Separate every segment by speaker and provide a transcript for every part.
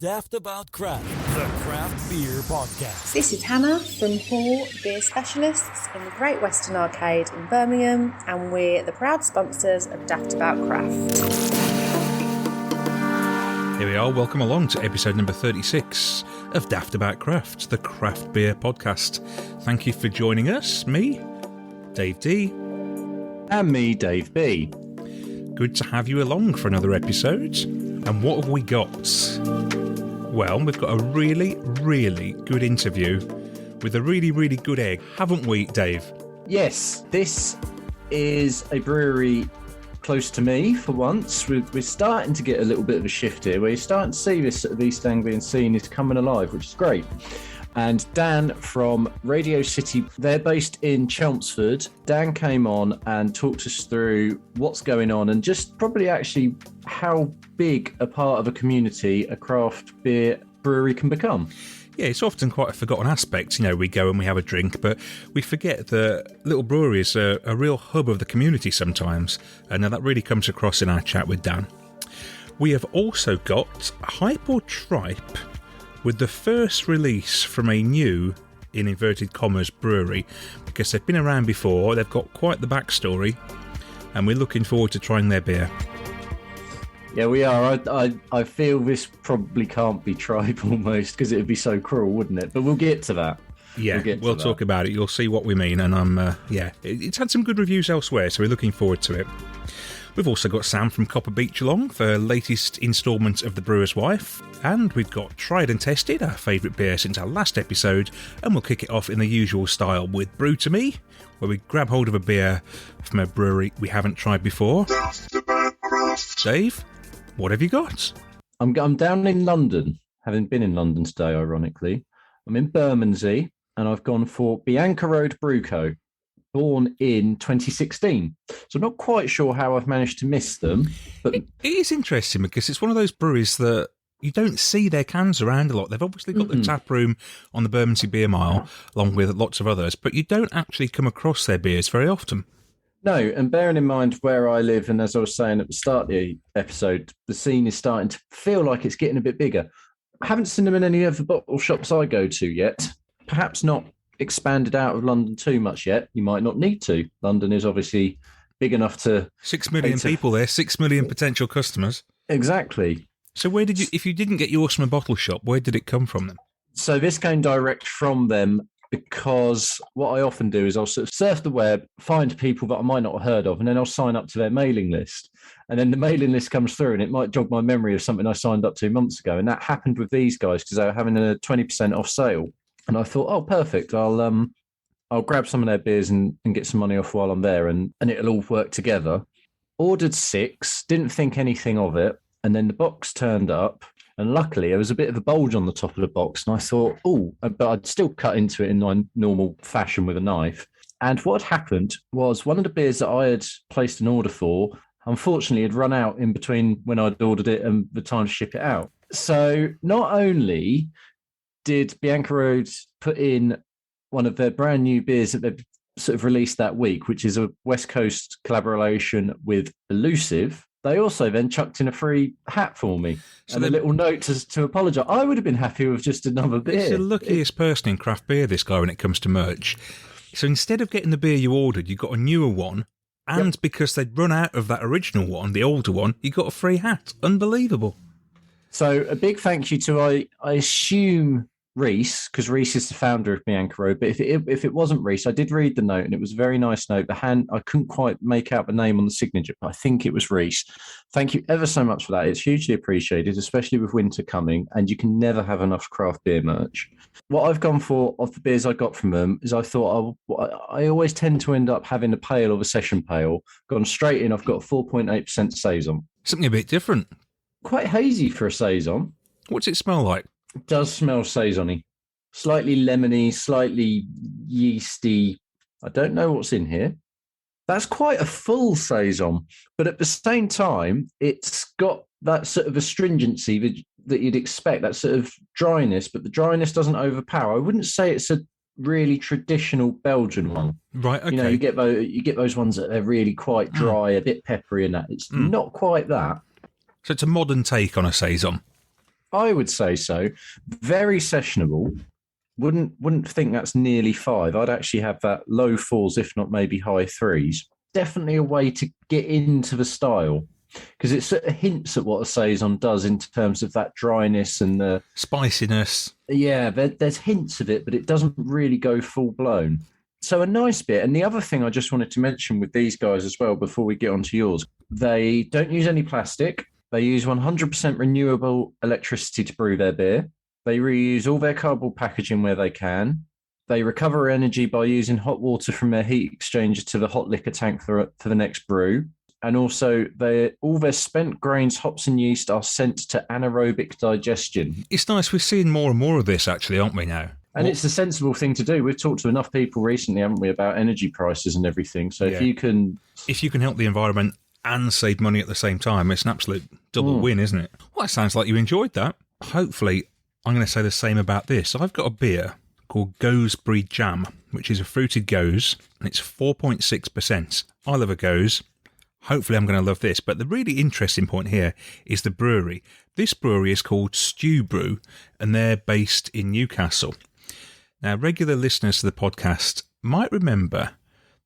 Speaker 1: Daftaboutcraft, the craft beer podcast.
Speaker 2: This is Hannah from Hall Beer Specialists in the Great Western Arcade in Birmingham, and we're the proud sponsors of Daftaboutcraft.
Speaker 3: Here we are, welcome along to episode number 36 of Daftaboutcraft, the craft beer podcast. Thank you for joining us, me, Dave D.
Speaker 4: And me, Dave B.
Speaker 3: Good to have you along for another episode. And what have we got? Well, we've got a really, really good interview with a really, really good egg, haven't we, Dave?
Speaker 4: Yes, this is a brewery close to me for once. We're starting to get a little bit of a shift here. We're starting to see this sort of East Anglian scene is coming alive, which is great. And Dan from Radio City, they're based in Chelmsford. Dan came on and talked us through what's going on and just probably actually how big a part of a community a craft beer brewery can become.
Speaker 3: Yeah, it's often quite a forgotten aspect. You know, we go and we have a drink, but we forget that little breweries are a real hub of the community sometimes. And that really comes across in our chat with Dan. We have also got Hype or Tripe with the first release from a new, in inverted commas, brewery, because they've been around before, they've got quite the backstory, and we're looking forward to trying their beer.
Speaker 4: Yeah, we are. I feel this probably can't be Tribe almost, because it would be so cruel, wouldn't it? But we'll get to that.
Speaker 3: Yeah, we'll talk about it. You'll see what we mean, and it's had some good reviews elsewhere, so we're looking forward to it. We've also got Sam from Copper Beach along for latest instalment of The Brewer's Wife. And we've got Tried and Tested, our favourite beer since our last episode. And we'll kick it off in the usual style with Brew to Me, where we grab hold of a beer from a brewery we haven't tried before. Dave, what have you got?
Speaker 4: I'm down in London, having been in London today, ironically. I'm in Bermondsey, and I've gone for Bianca Road Brew Co., born in 2016. So I'm not quite sure how I've managed to miss them. But
Speaker 3: it is interesting because it's one of those breweries that you don't see their cans around a lot. They've obviously got the tap room on the Bermondsey Beer Mile, along with lots of others, but you don't actually come across their beers very often.
Speaker 4: No, and bearing in mind where I live, and as I was saying at the start of the episode, the scene is starting to feel like it's getting a bit bigger. I haven't seen them in any of the bottle shops I go to yet. Perhaps not expanded out of London too much yet. You might not need to. London is obviously big enough to
Speaker 3: 6 million people there, 6 million potential customers.
Speaker 4: Exactly.
Speaker 3: So where did you, if you didn't get yours from a bottle shop, where did it come from then?
Speaker 4: So this came direct from them, because what I often do is I'll sort of surf the web, find people that I might not have heard of, and then I'll sign up to their mailing list. And then the mailing list comes through and it might jog my memory of something I signed up to months ago. And that happened with these guys because they were having a 20% off sale. And I thought, oh, perfect. I'll grab some of their beers and get some money off while I'm there, and it'll all work together. Ordered 6, didn't think anything of it, and then the box turned up, and luckily there was a bit of a bulge on the top of the box, and I thought, oh, but I'd still cut into it in my normal fashion with a knife. And what had happened was one of the beers that I had placed an order for, unfortunately, had run out in between when I'd ordered it and the time to ship it out. So not only did Bianca Road put in one of their brand new beers that they've sort of released that week, which is a West Coast collaboration with Elusive, they also then chucked in a free hat for me and a little note to apologise. I would have been happy with just another beer.
Speaker 3: He's the luckiest person in craft beer, this guy, when it comes to merch. So instead of getting the beer you ordered, you got a newer one, and because they'd run out of that original one, the older one, you got a free hat. Unbelievable. So
Speaker 4: a big thank you to, I assume, Reese, because Reese is the founder of Bianca Road. But if it wasn't Reese, I did read the note, and it was a very nice note. I couldn't quite make out the name on the signature, but I think it was Reese. Thank you ever so much for that. It's hugely appreciated, especially with winter coming, and you can never have enough craft beer merch. What I've gone for of the beers I got from them is I thought I always tend to end up having a pale or a session pale. Gone straight in, I've got a 4.8% Saison.
Speaker 3: Something a bit different.
Speaker 4: Quite hazy for a Saison.
Speaker 3: What's it smell like?
Speaker 4: It does smell Saison-y. Slightly lemony, slightly yeasty. I don't know what's in here. That's quite a full Saison, but at the same time, it's got that sort of astringency that you'd expect, that sort of dryness, but the dryness doesn't overpower. I wouldn't say it's a really traditional Belgian one.
Speaker 3: Right, okay.
Speaker 4: You know, you get those ones that are really quite dry, a bit peppery and that. It's not quite that.
Speaker 3: So it's a modern take on a Saison.
Speaker 4: I would say so. Very sessionable. Wouldn't think that's nearly 5. I'd actually have that low 4s, if not maybe high 3s. Definitely a way to get into the style, because it sort of hints at what a saison does in terms of that dryness and the
Speaker 3: spiciness.
Speaker 4: Yeah, there's hints of it, but it doesn't really go full blown. So a nice bit. And the other thing I just wanted to mention with these guys as well, before we get on to yours, they don't use any plastic. They use 100% renewable electricity to brew their beer. They reuse all their cardboard packaging where they can. They recover energy by using hot water from their heat exchanger to the hot liquor tank for the next brew. And also, all their spent grains, hops and yeast are sent to anaerobic digestion.
Speaker 3: It's nice. We're seeing more and more of this, actually, aren't we, now?
Speaker 4: And it's a sensible thing to do. We've talked to enough people recently, haven't we, about energy prices and everything. So if you can
Speaker 3: help the environment and save money at the same time, it's an absolute double win, isn't it? Well, it sounds like you enjoyed that. Hopefully, I'm going to say the same about this. I've got a beer called Gooseberry Jam, which is a fruited goose, and it's 4.6%. I love a goose. Hopefully I'm going to love this. But the really interesting point here is the brewery. This brewery is called Stew Brew, and they're based in Newcastle. Now, regular listeners to the podcast might remember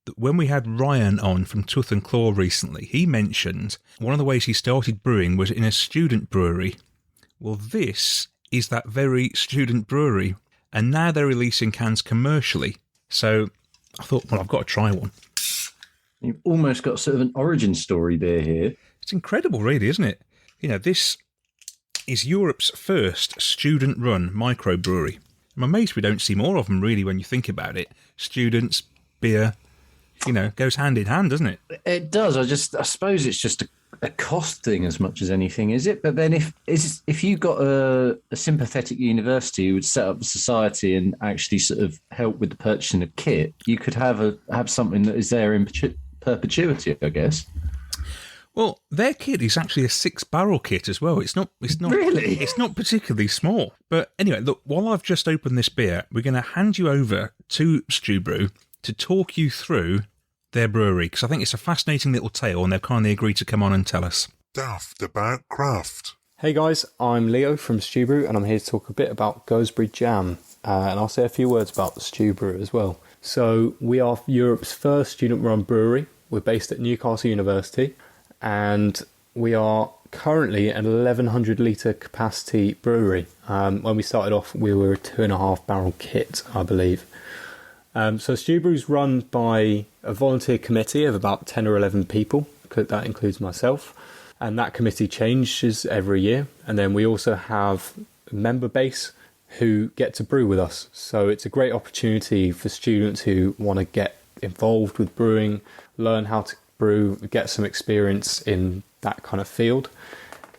Speaker 3: that when we had Ryan on from Tooth and Claw recently, he mentioned one of the ways he started brewing was in a student brewery. Well, this is that very student brewery, and now they're releasing cans commercially. So I thought, well, I've got to try one.
Speaker 4: You've almost got sort of an origin story beer here.
Speaker 3: It's incredible, really, isn't it? You know, this is Europe's first student-run microbrewery. I'm amazed we don't see more of them, really, when you think about it. Students, beer, goes hand in hand, doesn't it?
Speaker 4: It does. I suppose it's just a cost thing as much as anything, is it? But then if you got a sympathetic university who would set up a society and actually sort of help with the purchasing of kit, you could have something that is there in perpetuity, I guess.
Speaker 3: Well, their kit is actually a 6-barrel kit as well. It's not
Speaker 4: really.
Speaker 3: It's not particularly small. But anyway, look, while I've just opened this beer, we're going to hand you over to Stew Brew to talk you through their brewery, because I think it's a fascinating little tale, and they've kindly agreed to come on and tell us.
Speaker 1: Daftaboutcraft.
Speaker 5: Hey guys, I'm Leo from Stew Brew, and I'm here to talk a bit about Gooseberry Jam, and I'll say a few words about the Stew Brew as well. So we are Europe's first student-run brewery. We're based at Newcastle University, and we are currently an 1,100 litre capacity brewery. When we started off, we were a 2.5 barrel kit, I believe. So Stew Brew's run by a volunteer committee of about 10 or 11 people. That includes myself. And that committee changes every year. And then we also have a member base who get to brew with us. So it's a great opportunity for students who want to get involved with brewing, learn how to brew, get some experience in that kind of field.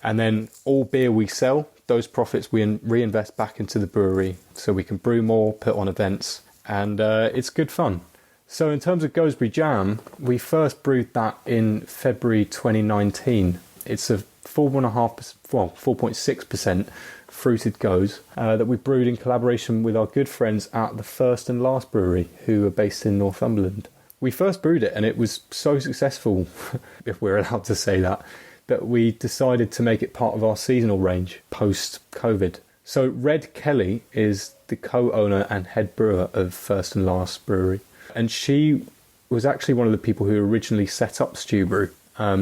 Speaker 5: And then all beer we sell, those profits we reinvest back into the brewery so we can brew more, put on events, and it's good fun. So in terms of Gooseberry Jam, we first brewed that in February 2019. It's a 4.6% fruited goes that we brewed in collaboration with our good friends at the First and Last Brewery, who are based in Northumberland. We first brewed it, and it was so successful, if we're allowed to say that we decided to make it part of our seasonal range post-COVID. So Red Kelly is the co-owner and head brewer of First and Last Brewery. And she was actually one of the people who originally set up Stew Brew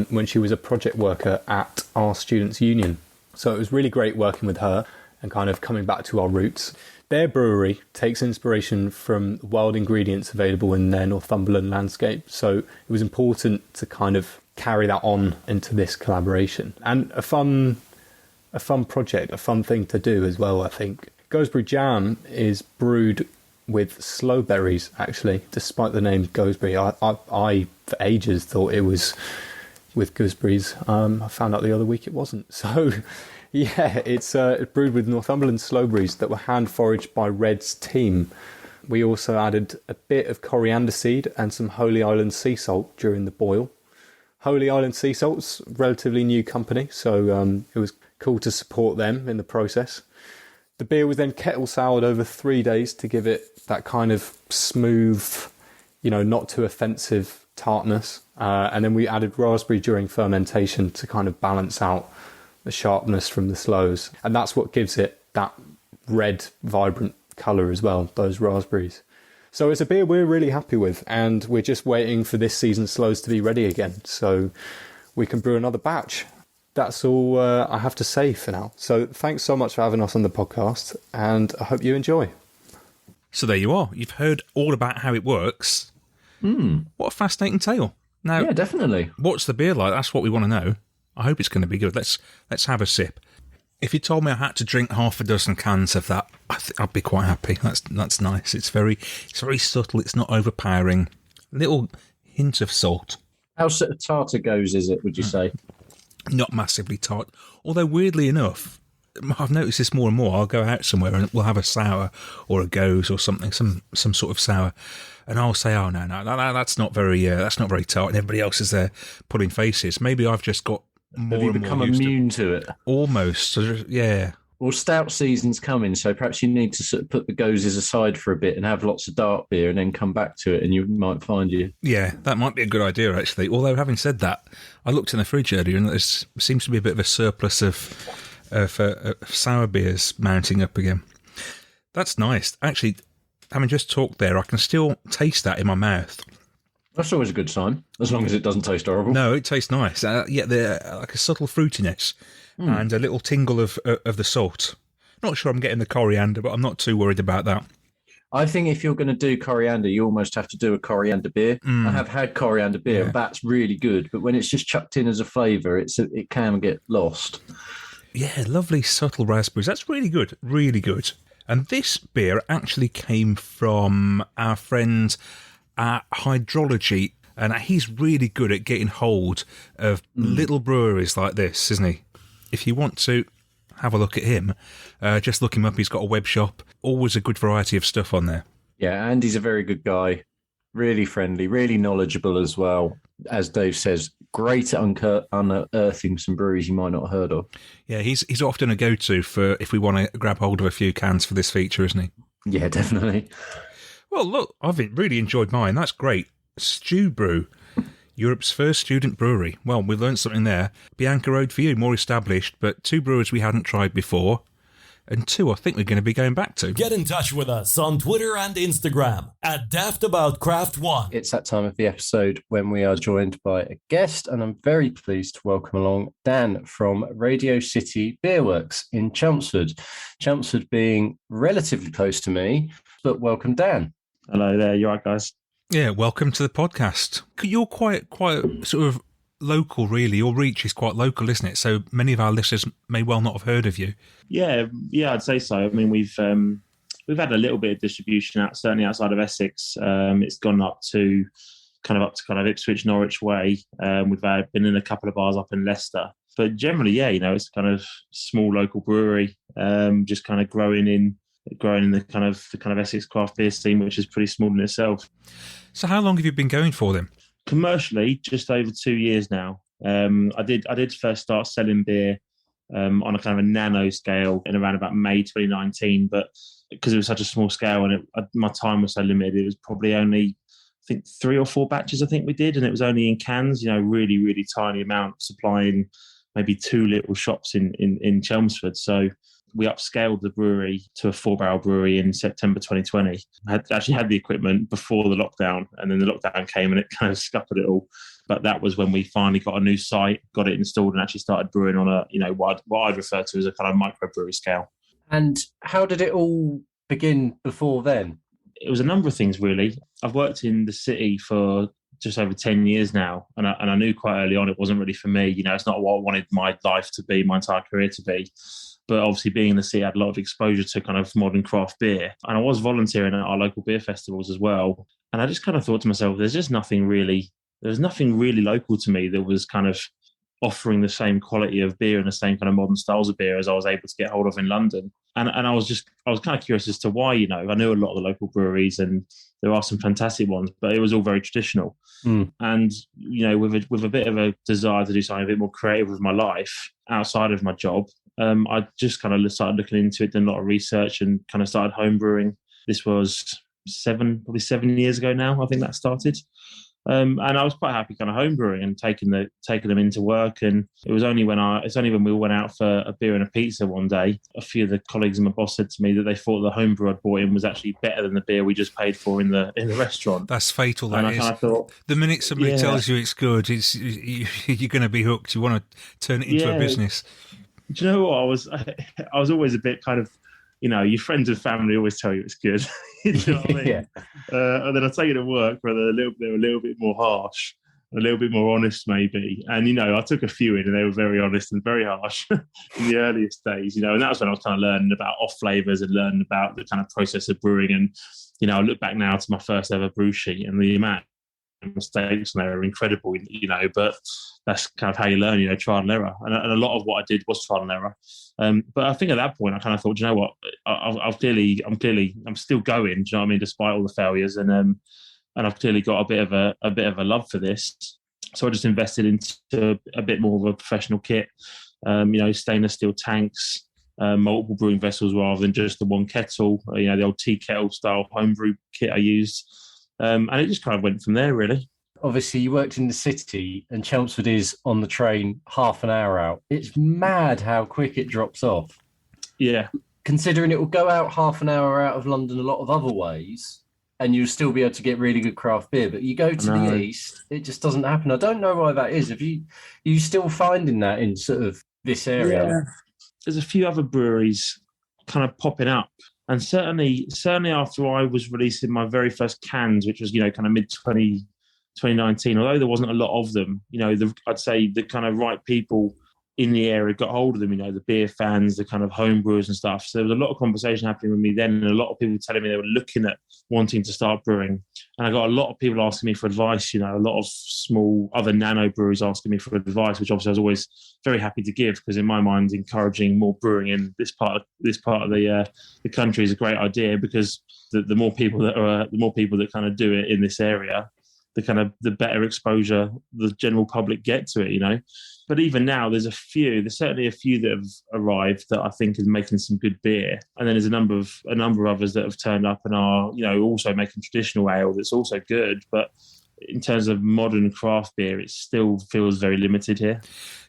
Speaker 5: when she was a project worker at our students' union. So it was really great working with her and kind of coming back to our roots. Their brewery takes inspiration from wild ingredients available in their Northumberland landscape. So it was important to kind of carry that on into this collaboration. And a fun project, a fun thing to do as well, I think. Gooseberry Jam is brewed with sloe berries, actually, despite the name Gooseberry. I for ages thought it was with gooseberries. I found out the other week it wasn't. So yeah, it's brewed with Northumberland sloe berries that were hand foraged by Red's team. We also added a bit of coriander seed and some Holy Island sea salt during the boil. Holy Island Sea Salt's a relatively new company, so it was cool to support them in the process. The beer was then kettle soured over 3 days to give it that kind of smooth, not too offensive tartness. And then we added raspberry during fermentation to kind of balance out the sharpness from the slows. And that's what gives it that red, vibrant colour as well, those raspberries. So it's a beer we're really happy with, and we're just waiting for this season's slows to be ready again so we can brew another batch. That's all I have to say for now. So thanks so much for having us on the podcast, and I hope you enjoy.
Speaker 3: So there you are. You've heard all about how it works. What a fascinating tale. Now,
Speaker 4: Yeah, definitely.
Speaker 3: what's the beer like? That's what we want to know. I hope it's going to be good. Let's have a sip. If you told me I had to drink half a dozen cans of that, I'd be quite happy. That's nice. It's very subtle. It's not overpowering. Little hint of salt.
Speaker 4: How sort of tartar goes is it, would you say?
Speaker 3: Not massively tart. Although weirdly enough, I've noticed this more and more. I'll go out somewhere and we'll have a sour or a goes or something, some sort of sour, and I'll say, "Oh no, that's not very tart." And everybody else is there pulling faces. Maybe I've just got more
Speaker 4: Have you
Speaker 3: and
Speaker 4: become
Speaker 3: more used
Speaker 4: immune to it?
Speaker 3: Almost, yeah.
Speaker 4: Well, stout season's coming, so perhaps you need to sort of put the gozes aside for a bit and have lots of dark beer and then come back to it, and you might find
Speaker 3: Yeah, that might be a good idea, actually. Although, having said that, I looked in the fridge earlier and there seems to be a bit of a surplus of sour beers mounting up again. That's nice. Actually, having just talked there, I can still taste that in my mouth.
Speaker 4: That's always a good sign, as long as it doesn't taste horrible.
Speaker 3: No, it tastes nice. Yeah, there's like a subtle fruitiness and a little tingle of the salt. Not sure I'm getting the coriander, but I'm not too worried about that.
Speaker 4: I think if you're going to do coriander, you almost have to do a coriander beer. I have had coriander beer, and that's really good. But when it's just chucked in as a flavour, it can get lost.
Speaker 3: Yeah, lovely subtle raspberries. That's really good, really good. And this beer actually came from our friend at Hydrology, and he's really good at getting hold of little breweries like this, isn't he? If you want to have a look at him, just look him up. He's got a web shop. Always a good variety of stuff on there.
Speaker 4: Yeah, Andy's a very good guy. Really friendly, really knowledgeable as well. As Dave says, great at unearthing some breweries you might not have heard of.
Speaker 3: Yeah, he's often a go-to for if we want to grab hold of a few cans for this feature, isn't he?
Speaker 4: Yeah, definitely.
Speaker 3: Well, look, I've really enjoyed mine. That's great. Stew Brew, Europe's first student brewery. Well, we learned something there. Bianca Road for you, more established, but two brewers we hadn't tried before, and two I think we're going to be going back to.
Speaker 6: Get in touch with us on Twitter and Instagram at Daftaboutcraft1.
Speaker 4: It's that time of the episode when we are joined by a guest, and I'm very pleased to welcome along Dan from Radio City Beerworks in Chelmsford. Chelmsford being relatively close to me, but welcome, Dan.
Speaker 7: Hello there, you alright, guys?
Speaker 3: Yeah, welcome to the podcast. You're quite sort of local, really. Your reach is quite local, isn't it? So many of our listeners may well not have heard of you.
Speaker 7: Yeah, I'd say so. I mean, we've had a little bit of distribution certainly outside of Essex. It's gone up to kind of Ipswich, Norwich way. We've been in a couple of bars up in Leicester, but generally, yeah, it's kind of small local brewery, just kind of growing in the kind of Essex craft beer scene, which is pretty small in itself.
Speaker 3: So how long have you been going for them?
Speaker 7: Commercially, just over 2 years now. I did first start selling beer on a kind of a nano scale in around about May 2019, but because it was such a small scale and my time was so limited, it was probably only, I think, 3 or 4 batches I think we did, and it was only in cans, really, really tiny amount, supplying maybe 2 little shops in Chelmsford. So we upscaled the brewery to a 4-barrel brewery in September 2020. I actually had the equipment before the lockdown, and then the lockdown came and it kind of scuppered it all. But that was when we finally got a new site, got it installed, and actually started brewing on a, what I'd refer to as a kind of microbrewery scale. And
Speaker 4: How did it all begin before then?
Speaker 7: It was a number of things, really. I've worked in the city for just over 10 years now, and I knew quite early on it wasn't really for me. It's not what I wanted my life to be, my entire career to be. But obviously being in the city, I had a lot of exposure to kind of modern craft beer. And I was volunteering at our local beer festivals as well. And I just kind of thought to myself, there's nothing really local to me that was kind of offering the same quality of beer and the same kind of modern styles of beer as I was able to get hold of in London. And I was kind of curious as to why. I knew a lot of the local breweries and there are some fantastic ones, but it was all very traditional. And, with a bit of a desire to do something a bit more creative with my life outside of my job, I just kind of started looking into it, did a lot of research and kind of started home brewing. This was probably 7 years ago now, I think that started. And I was quite happy kind of homebrewing and taking them into work. And it's only when we went out for a beer and a pizza one day, a few of the colleagues and my boss said to me that they thought the homebrew I'd bought in was actually better than the beer we just paid for in the restaurant.
Speaker 3: That's fatal. That
Speaker 7: and
Speaker 3: is.
Speaker 7: I kind of thought,
Speaker 3: the minute somebody tells you it's good, you're going to be hooked. You want to turn it into a business.
Speaker 7: Do you know what? I was always a bit kind of, your friends and family always tell you it's good. You know what I mean?
Speaker 4: Yeah.
Speaker 7: And then I take it to work where they're a little bit more harsh, a little bit more honest maybe. And, I took a few in and they were very honest and very harsh in the earliest days, and that was when I was kind of learning about off flavours and learning about the kind of process of brewing. And, I look back now to my first ever brew sheet and the amount of mistakes and they were incredible, but that's kind of how you learn, trial and error. And a lot of what I did was trial and error. But I think at that point I kind of thought, you know what, I'm still going. Do you know what I mean? Despite all the failures, and I've clearly got a bit of a love for this. So I just invested into a bit more of a professional kit. Stainless steel tanks, multiple brewing vessels rather than just the one kettle. The old tea kettle style homebrew kit I used, and it just kind of went from there really.
Speaker 4: Obviously, you worked in the city, and Chelmsford is on the train half an hour out. It's mad how quick it drops off.
Speaker 7: Yeah.
Speaker 4: Considering it will go out half an hour out of London a lot of other ways, and you'll still be able to get really good craft beer. But you go to the east, it just doesn't happen. I don't know why that is. Are you still finding that in sort of this area?
Speaker 7: Yeah. There's a few other breweries kind of popping up. And certainly after I was releasing my very first cans, which was, kind of mid-2019, although there wasn't a lot of them, I'd say the kind of right people in the area got hold of them, the beer fans, the kind of home brewers and stuff. So there was a lot of conversation happening with me then, and a lot of people telling me they were looking at wanting to start brewing. And I got a lot of people asking me for advice, a lot of small other nano breweries asking me for advice, which obviously I was always very happy to give, because in my mind, encouraging more brewing in this part of the country is a great idea, because the more people that kind of do it in this area, the better exposure the general public get to it, But even now, there's certainly a few that have arrived that I think is making some good beer, and then there's a number of others that have turned up and are, also making traditional ale that's also good. But in terms of modern craft beer, it still feels very limited here.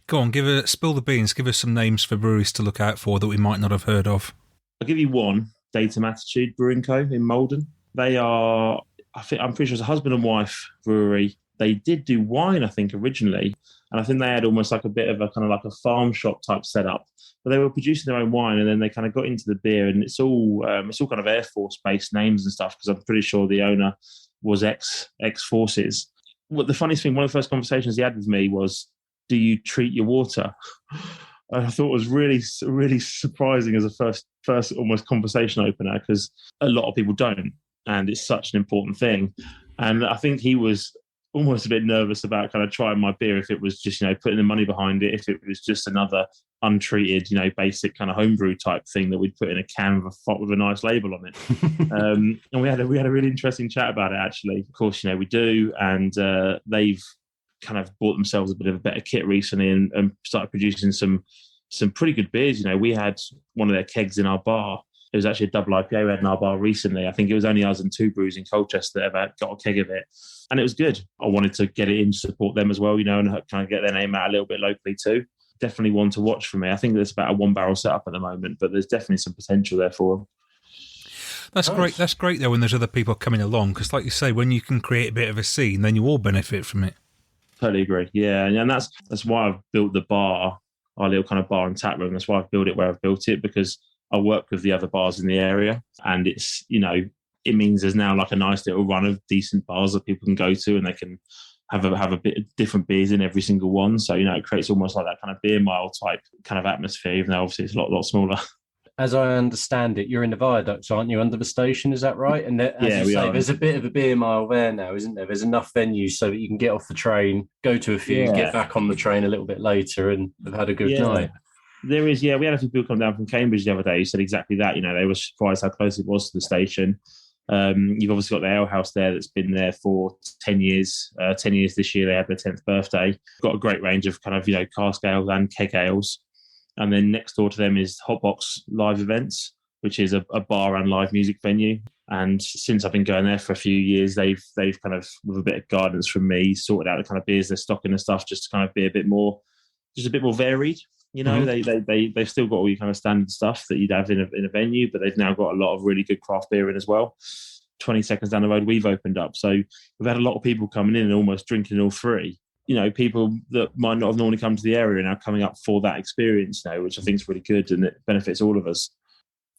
Speaker 3: Go on, spill the beans. Give us some names for breweries to look out for that we might not have heard of.
Speaker 7: I'll give you one: Datum Attitude Brewing Co. in Malden. They are, I'm pretty sure it's a husband and wife brewery. They did do wine, I think, originally. And I think they had almost like a bit of a kind of like a farm shop type setup. But they were producing their own wine, and then they kind of got into the beer, and it's all kind of Air Force based names and stuff, because I'm pretty sure the owner was ex forces. What the funniest thing, one of the first conversations he had with me was, "Do you treat your water?" And I thought it was really, really surprising as a first almost conversation opener, because a lot of people don't, and it's such an important thing. And I think he was almost a bit nervous about kind of trying my beer if it was just, putting the money behind it, if it was just another untreated, basic kind of homebrew type thing that we'd put in a can with a nice label on it. And we had a really interesting chat about it, actually. Of course, we do, and they've kind of bought themselves a bit of a better kit recently and started producing some pretty good beers. We had one of their kegs in our bar. It was actually a double IPA we had in our bar recently. I think it was only us and two brews in Colchester that ever got a keg of it. And it was good. I wanted to get it in to support them as well, and kind of get their name out a little bit locally too. Definitely one to watch for me. I think there's about a 1-barrel setup at the moment, but there's definitely some potential there for them.
Speaker 3: That's great. That's great, though, when there's other people coming along, because like you say, when you can create a bit of a scene, then you all benefit from it.
Speaker 7: Totally agree. Yeah, and that's why I've built the bar, our little kind of bar and tap room. That's why I've built it where I've built it, because I work with the other bars in the area, and it's, it means there's now like a nice little run of decent bars that people can go to, and they can have a bit of different beers in every single one. So, it creates almost like that kind of beer mile type kind of atmosphere, even though obviously it's a lot smaller.
Speaker 4: As I understand it, you're in the viaducts, aren't you, under the station? Is that right? And as you say, there's a bit of a beer mile there now, isn't there? There's enough venues so that you can get off the train, go to a few, get back on the train a little bit later, and have had a good night.
Speaker 7: There is, we had a few people come down from Cambridge the other day who said exactly that. They were surprised how close it was to the station. You've obviously got the ale house there that's been there for 10 years. 10 years this year, they had their 10th birthday. Got a great range of kind of, cask ales and keg ales. And then next door to them is Hotbox Live Events, which is a bar and live music venue. And since I've been going there for a few years, they've kind of, with a bit of guidance from me, sorted out the kind of beers they're stocking and stuff, just to kind of be a bit more varied. They've still got all your kind of standard stuff that you'd have in a venue, but they've now got a lot of really good craft beer in as well. 20 seconds down the road, we've opened up. So we've had a lot of people coming in and almost drinking all three. People that might not have normally come to the area are now coming up for that experience now, which I think is really good, and it benefits all of us.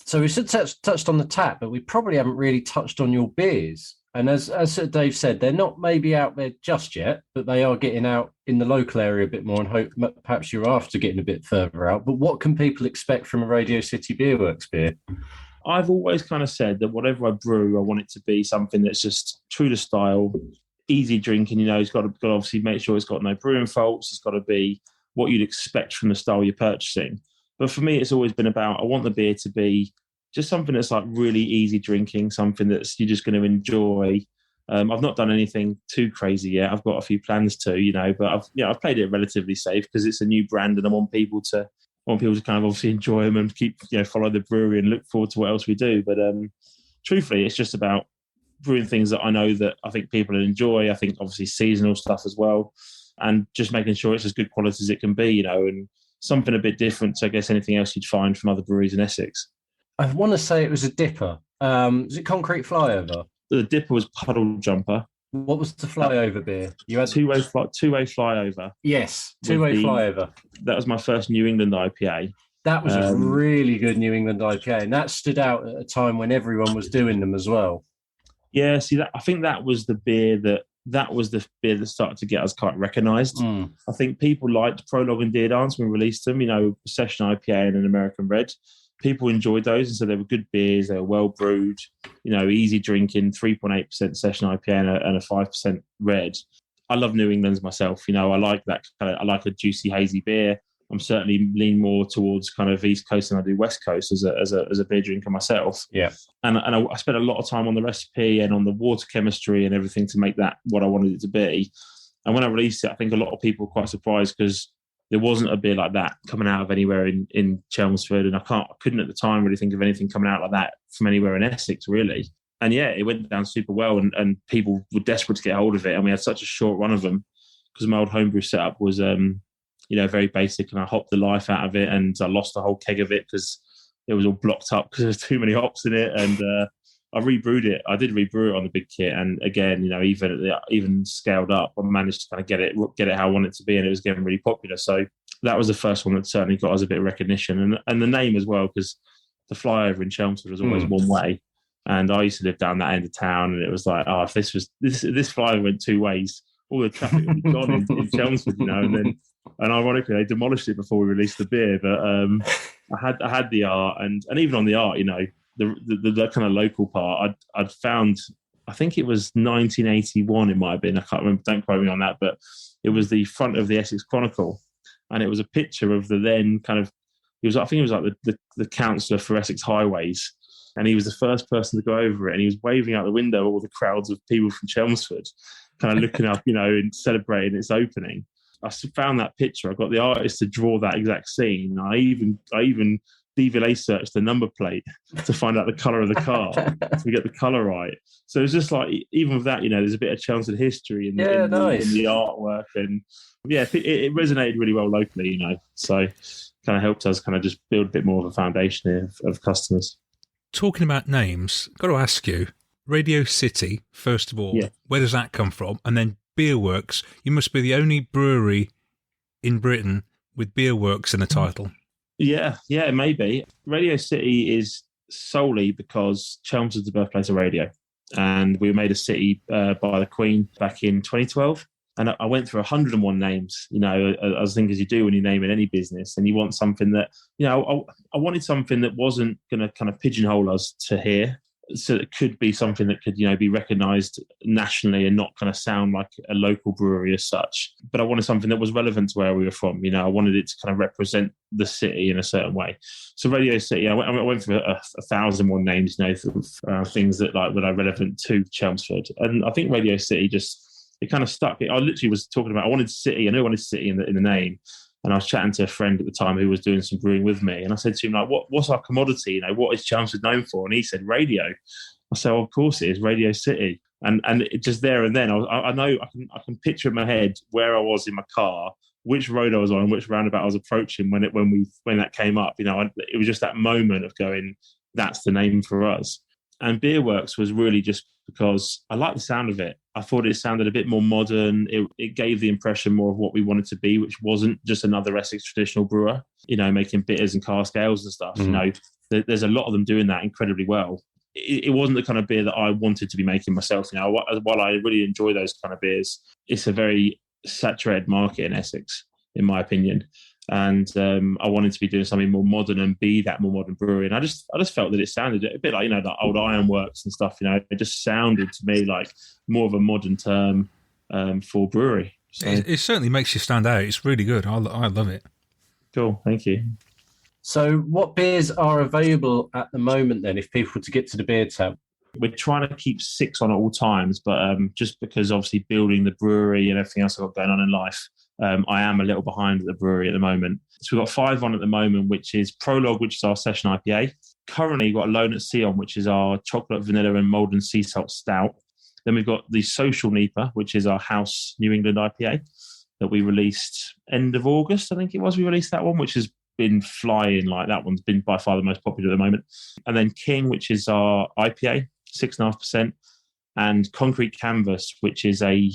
Speaker 4: So we touched on the tap, but we probably haven't really touched on your beers. And as Dave said, they're not maybe out there just yet, but they are getting out in the local area a bit more, and hope perhaps you're after getting a bit further out. But what can people expect from a Radio City Beer Works beer?
Speaker 7: I've always kind of said that whatever I brew, I want it to be something that's just true to style, easy drinking. It's got to obviously make sure it's got no brewing faults. It's got to be what you'd expect from the style you're purchasing. But for me, it's always been about, I want the beer to be just something that's like really easy drinking, something that's you're just going to enjoy. I've not done anything too crazy yet. I've got a few plans to, but I've played it relatively safe because it's a new brand, and I want people to kind of obviously enjoy them and keep, follow the brewery and look forward to what else we do. But truthfully, it's just about brewing things that I know that I think people enjoy. I think obviously seasonal stuff as well, and just making sure it's as good quality as it can be, and something a bit different to, I guess, anything else you'd find from other breweries in Essex.
Speaker 4: I want to say it was a dipper. Was it Concrete Flyover?
Speaker 7: The dipper was Puddle Jumper.
Speaker 4: What was the flyover beer? You had
Speaker 7: two-way flyover.
Speaker 4: Yes, two-way flyover.
Speaker 7: That was my first New England IPA.
Speaker 4: That was a really good New England IPA, and that stood out at a time when everyone was doing them as well.
Speaker 7: Yeah, see, I think that was the beer that started to get us quite recognised. I think people liked Prologue and Deer Dance when we released them. Session IPA and an American Red. People enjoyed those, and so they were good beers. They were well brewed, easy drinking, 3.8% session IPA and a 5% red. I love New England's myself. I like that I like a juicy, hazy beer. I'm certainly lean more towards kind of East Coast than I do West Coast as a beer drinker myself.
Speaker 4: Yeah,
Speaker 7: and I spent a lot of time on the recipe and on the water chemistry and everything to make that what I wanted it to be. And when I released it, I think a lot of people were quite surprised because there wasn't a beer like that coming out of anywhere in Chelmsford, and I couldn't at the time really think of anything coming out like that from anywhere in Essex, really. And yeah, it went down super well, and people were desperate to get hold of it, and we had such a short run of them because my old homebrew setup was, very basic, and I hopped the life out of it, and I lost a whole keg of it because it was all blocked up because there was too many hops in it, and I rebrewed it. I did rebrew it on the big kit, and again, even scaled up, I managed to kind of get it how I wanted it to be, and it was getting really popular. So that was the first one that certainly got us a bit of recognition, and the name as well, because the flyover in Chelmsford was always one way, and I used to live down that end of town, and it was like, if this flyover went two ways, all the traffic would be gone in Chelmsford, and ironically, they demolished it before we released the beer. But I had the art, and even on the art, the kind of local part, I'd found, I think it was 1981, it might have been, I can't remember, don't quote me on that, but it was the front of the Essex Chronicle, and it was a picture of the then kind of, I think he was like the councillor for Essex Highways, and he was the first person to go over it, and he was waving out the window at all the crowds of people from Chelmsford, kind of looking up, and celebrating its opening. I found that picture. I got the artist to draw that exact scene. I even DVLA searched the number plate to find out the colour of the car to get the colour right. So it's just like, even with that, there's a bit of Chelmsford history in the artwork, and it resonated really well locally, So kind of helped us kind of just build a bit more of a foundation of customers.
Speaker 3: Talking about names, got to ask you, Radio City, first of all, where does that come from? And then Beerworks, you must be the only brewery in Britain with Beerworks in the title.
Speaker 7: Yeah, maybe. Radio City is solely because Chelmsford's the birthplace of radio, and we were made a city by the Queen back in 2012. And I went through 101 names, as things as you do when you name in any business, and you want something that, I wanted something that wasn't going to kind of pigeonhole us to here. So it could be something that could, be recognised nationally and not kind of sound like a local brewery as such. But I wanted something that was relevant to where we were from. I wanted it to kind of represent the city in a certain way. So Radio City, I went through 1,001 names, things that are relevant to Chelmsford. And I think Radio City it kind of stuck. I literally was talking about, I wanted city. I knew I wanted city in the name. And I was chatting to a friend at the time who was doing some brewing with me. And I said to him, what's our commodity? What is Chelmsford known for? And he said, radio. I said, well, of course it is, Radio City. And it just there and then, I know I can picture in my head where I was in my car, which road I was on, which roundabout I was approaching when that came up. It was just that moment of going, that's the name for us. And Beerworks was really just because I liked the sound of it. I thought it sounded a bit more modern. It gave the impression more of what we wanted to be, which wasn't just another Essex traditional brewer, making bitters and cask ales and stuff. There's a lot of them doing that incredibly well. It wasn't the kind of beer that I wanted to be making myself. While I really enjoy those kind of beers, it's a very saturated market in Essex, in my opinion. And I wanted to be doing something more modern and be that more modern brewery. And I just felt that it sounded a bit like, the old Ironworks and stuff. It just sounded to me like more of a modern term for brewery. So,
Speaker 3: it certainly makes you stand out. It's really good. I love it.
Speaker 7: Cool, thank you.
Speaker 4: So what beers are available at the moment then, if people were to get to the beer tab?
Speaker 7: We're trying to keep 6 on at all times, but just because obviously building the brewery and everything else I've got going on in life, I am a little behind at the brewery at the moment. So we've got 5 on at the moment, which is Prologue, which is our session IPA. Currently, we've got Alone at Sea on, which is our chocolate, vanilla and Malden sea salt stout. Then we've got the Social Neeper, which is our house New England IPA that we released end of August, I think it was. We released that one, which has been flying. Like, that one's been by far the most popular at the moment. And then King, which is our IPA, 6.5%, and Concrete Canvas, which is a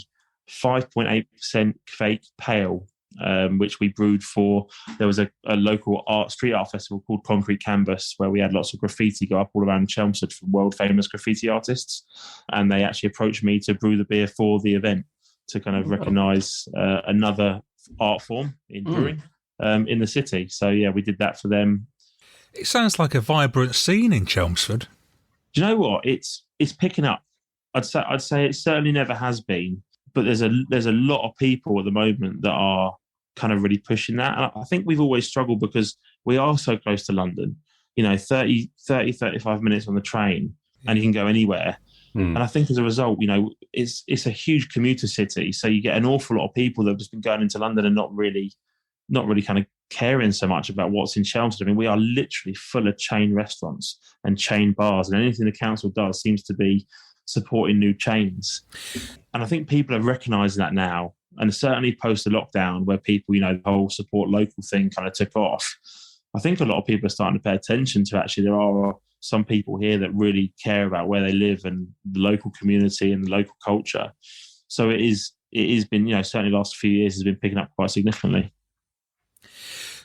Speaker 7: 5.8% fake pale, which we brewed for. There was a local street art festival called Concrete Canvas where we had lots of graffiti go up all around Chelmsford from world famous graffiti artists, and they actually approached me to brew the beer for the event to kind of recognise another art form in brewing in the city. So yeah, we did that for them.
Speaker 3: It sounds like a vibrant scene in Chelmsford.
Speaker 7: Do you know what? It's picking up. I'd say it certainly never has been, but there's a lot of people at the moment that are kind of really pushing that. And I think we've always struggled because we are so close to London, 35 minutes on the train and you can go anywhere. And I think as a result, it's a huge commuter city. So you get an awful lot of people that have just been going into London and not really kind of caring so much about what's in Chelmsford. I mean, we are literally full of chain restaurants and chain bars, and anything the council does seems to be supporting new chains. And I think people are recognising that now. And certainly post the lockdown where people, the whole support local thing kind of took off. I think a lot of people are starting to pay attention to actually there are some people here that really care about where they live and the local community and the local culture. So it is been, certainly the last few years has been picking up quite significantly.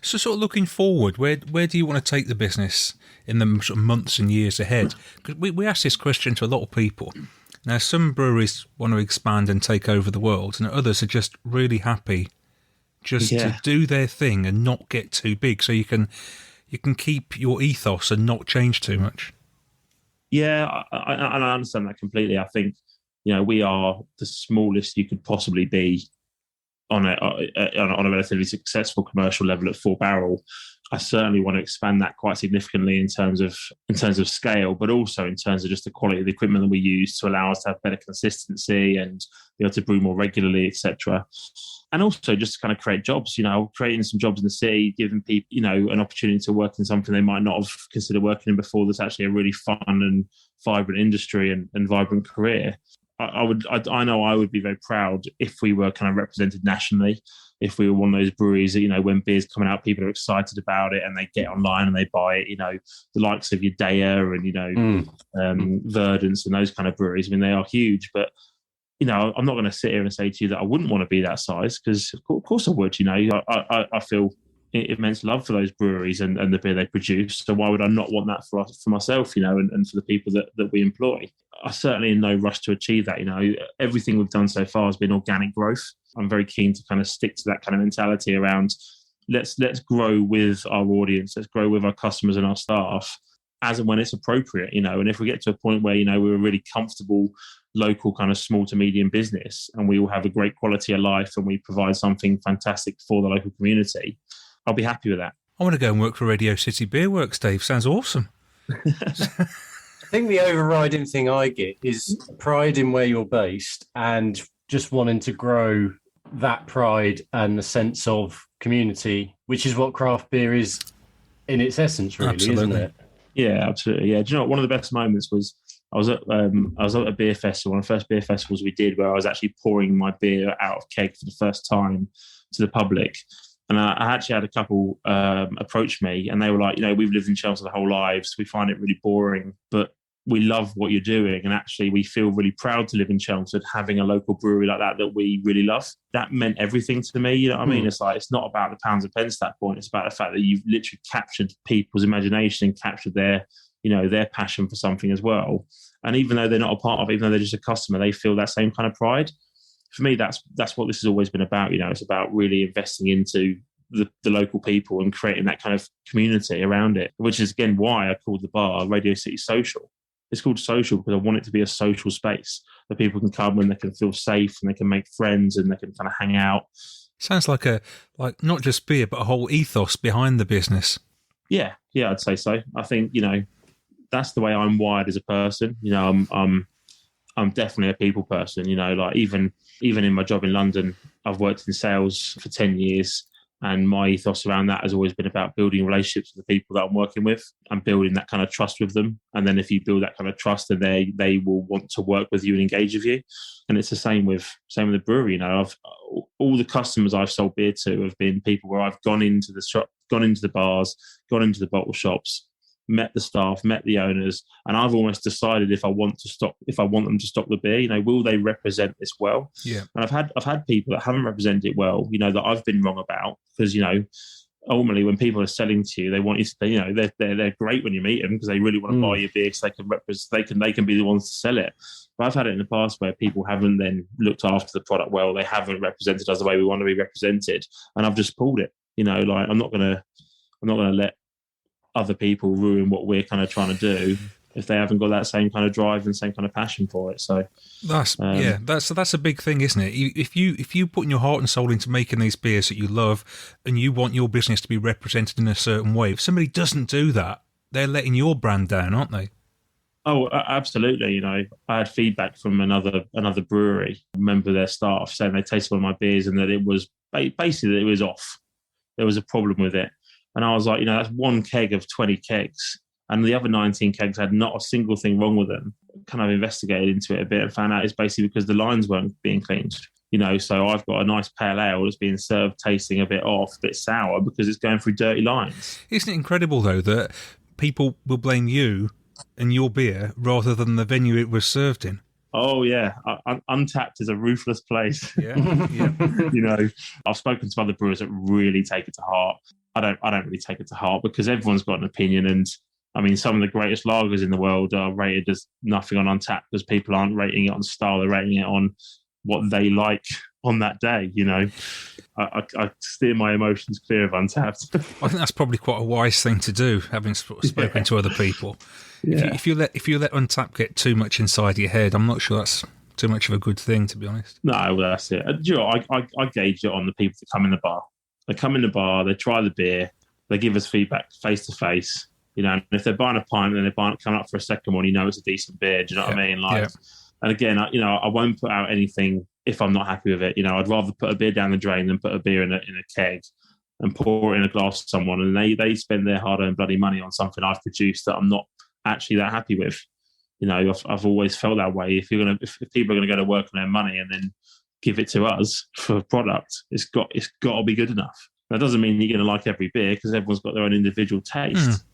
Speaker 3: So sort of looking forward, where do you want to take the business in the sort of months and years ahead? Because we ask this question to a lot of people. Now, some breweries want to expand and take over the world, and others are just really happy to do their thing and not get too big, so you can keep your ethos and not change too much.
Speaker 7: Yeah, I understand that completely. I think, we are the smallest you could possibly be on a relatively successful commercial level at 4 Barrel. I certainly want to expand that quite significantly in terms of scale, but also in terms of just the quality of the equipment that we use to allow us to have better consistency and be able to brew more regularly, etc. And also just to kind of create jobs, creating some jobs in the city, giving people, an opportunity to work in something they might not have considered working in before. That's actually a really fun and vibrant industry and vibrant career. I know I would be very proud if we were kind of represented nationally, if we were one of those breweries that, when beer's coming out, people are excited about it and they get online and they buy it, the likes of your Daya and, Verdance and those kind of breweries. I mean, they are huge, but, I'm not going to sit here and say to you that I wouldn't want to be that size, because of course I would, I feel immense love for those breweries and the beer they produce. So why would I not want that for myself, and for the people that we employ? I certainly in no rush to achieve that. Everything we've done so far has been organic growth. I'm very keen to kind of stick to that kind of mentality around let's grow with our audience, let's grow with our customers and our staff as and when it's appropriate, and if we get to a point where, we're a really comfortable local kind of small to medium business and we all have a great quality of life and we provide something fantastic for the local community, I'll be happy with that.
Speaker 3: I want to go and work for Radio City Beerworks, Dave. Sounds awesome.
Speaker 4: I think the overriding thing I get is pride in where you're based and just wanting to grow that pride and the sense of community, which is what craft beer is in its essence, really,
Speaker 3: Absolutely.
Speaker 4: isn't it?
Speaker 7: Yeah, absolutely. Yeah. Do you know what? One of the best moments was I was at a beer festival, one of the first beer festivals we did, where I was actually pouring my beer out of keg for the first time to the public. And I actually had a couple approach me, and they were like, we've lived in Chelmsford our whole lives. We find it really boring, but we love what you're doing. And actually, we feel really proud to live in Chelmsford, having a local brewery like that we really love. That meant everything to me. You know what I mean? It's like, it's not about the pounds and pence at that point. It's about the fact that you've literally captured people's imagination and captured their passion for something as well. And even though they're not a part of it, even though they're just a customer, they feel that same kind of pride. For me, that's what this has always been about. It's about really investing into the local people and creating that kind of community around it, which is, again, why I called the bar Radio City Social. It's called social because I want it to be a social space that people can come and they can feel safe and they can make friends and they can kind of hang out. Sounds like not just beer, but a whole ethos behind the business. Yeah, I'd say so. I think, that's the way I'm wired as a person. I'm definitely a people person. Like even in my job in London, I've worked in sales for 10 years. And my ethos around that has always been about building relationships with the people that I'm working with and building that kind of trust with them. And then if you build that kind of trust, then they will want to work with you and engage with you. And it's the same with the brewery. All the customers I've sold beer to have been people where I've gone into the shop, gone into the bars, gone into the bottle shops, met the staff, met the owners, and I've almost decided if I want them to stock the beer, will they represent this well? Yeah. And I've had people that haven't represented it well, that I've been wrong about, because ultimately when people are selling to you, they want you to, they're great when you meet them because they really want to buy your beer so they can be the ones to sell it. But I've had it in the past where people haven't then looked after the product well, they haven't represented us the way we want to be represented, and I've just pulled it. I'm not gonna let other people ruin what we're kind of trying to do if they haven't got that same kind of drive and same kind of passion for it. So that's a big thing, isn't it? If you put your heart and soul into making these beers that you love and you want your business to be represented in a certain way, if somebody doesn't do that, they're letting your brand down, aren't they? Oh, absolutely. I had feedback from another brewery, member of their staff, saying they tasted one of my beers and that it was basically it was off. There was a problem with it. And I was like, that's one keg of 20 kegs. And the other 19 kegs had not a single thing wrong with them. Kind of investigated into it a bit and found out it's basically because the lines weren't being cleaned. So I've got a nice pale ale that's being served tasting a bit off, a bit sour because it's going through dirty lines. Isn't it incredible, though, that people will blame you and your beer rather than the venue it was served in? Oh, yeah. Untapped is a ruthless place. Yeah. I've spoken to other brewers that really take it to heart. I don't really take it to heart because everyone's got an opinion. And I mean, some of the greatest lagers in the world are rated as nothing on Untapped because people aren't rating it on style. They're rating it on what they like on that day. I steer my emotions clear of Untapped. I think that's probably quite a wise thing to do, having spoken to other people. Yeah. If you let Untapped get too much inside your head, I'm not sure that's too much of a good thing, to be honest. No, well, that's it. I gauge it on the people that come in the bar. They come in the bar, they try the beer, they give us feedback face to face. And if they're buying a pint and they're coming up for a second one, it's a decent beer. Do you know what I mean? And again, I won't put out anything if I'm not happy with it. I'd rather put a beer down the drain than put a beer in a keg and pour it in a glass to someone, and they spend their hard-earned bloody money on something I've produced that I'm not actually that happy with. I've always felt that way. If people are going to go to work on their money and then give it to us for a product, it's got to be good enough. That doesn't mean you're going to like every beer because everyone's got their own individual taste.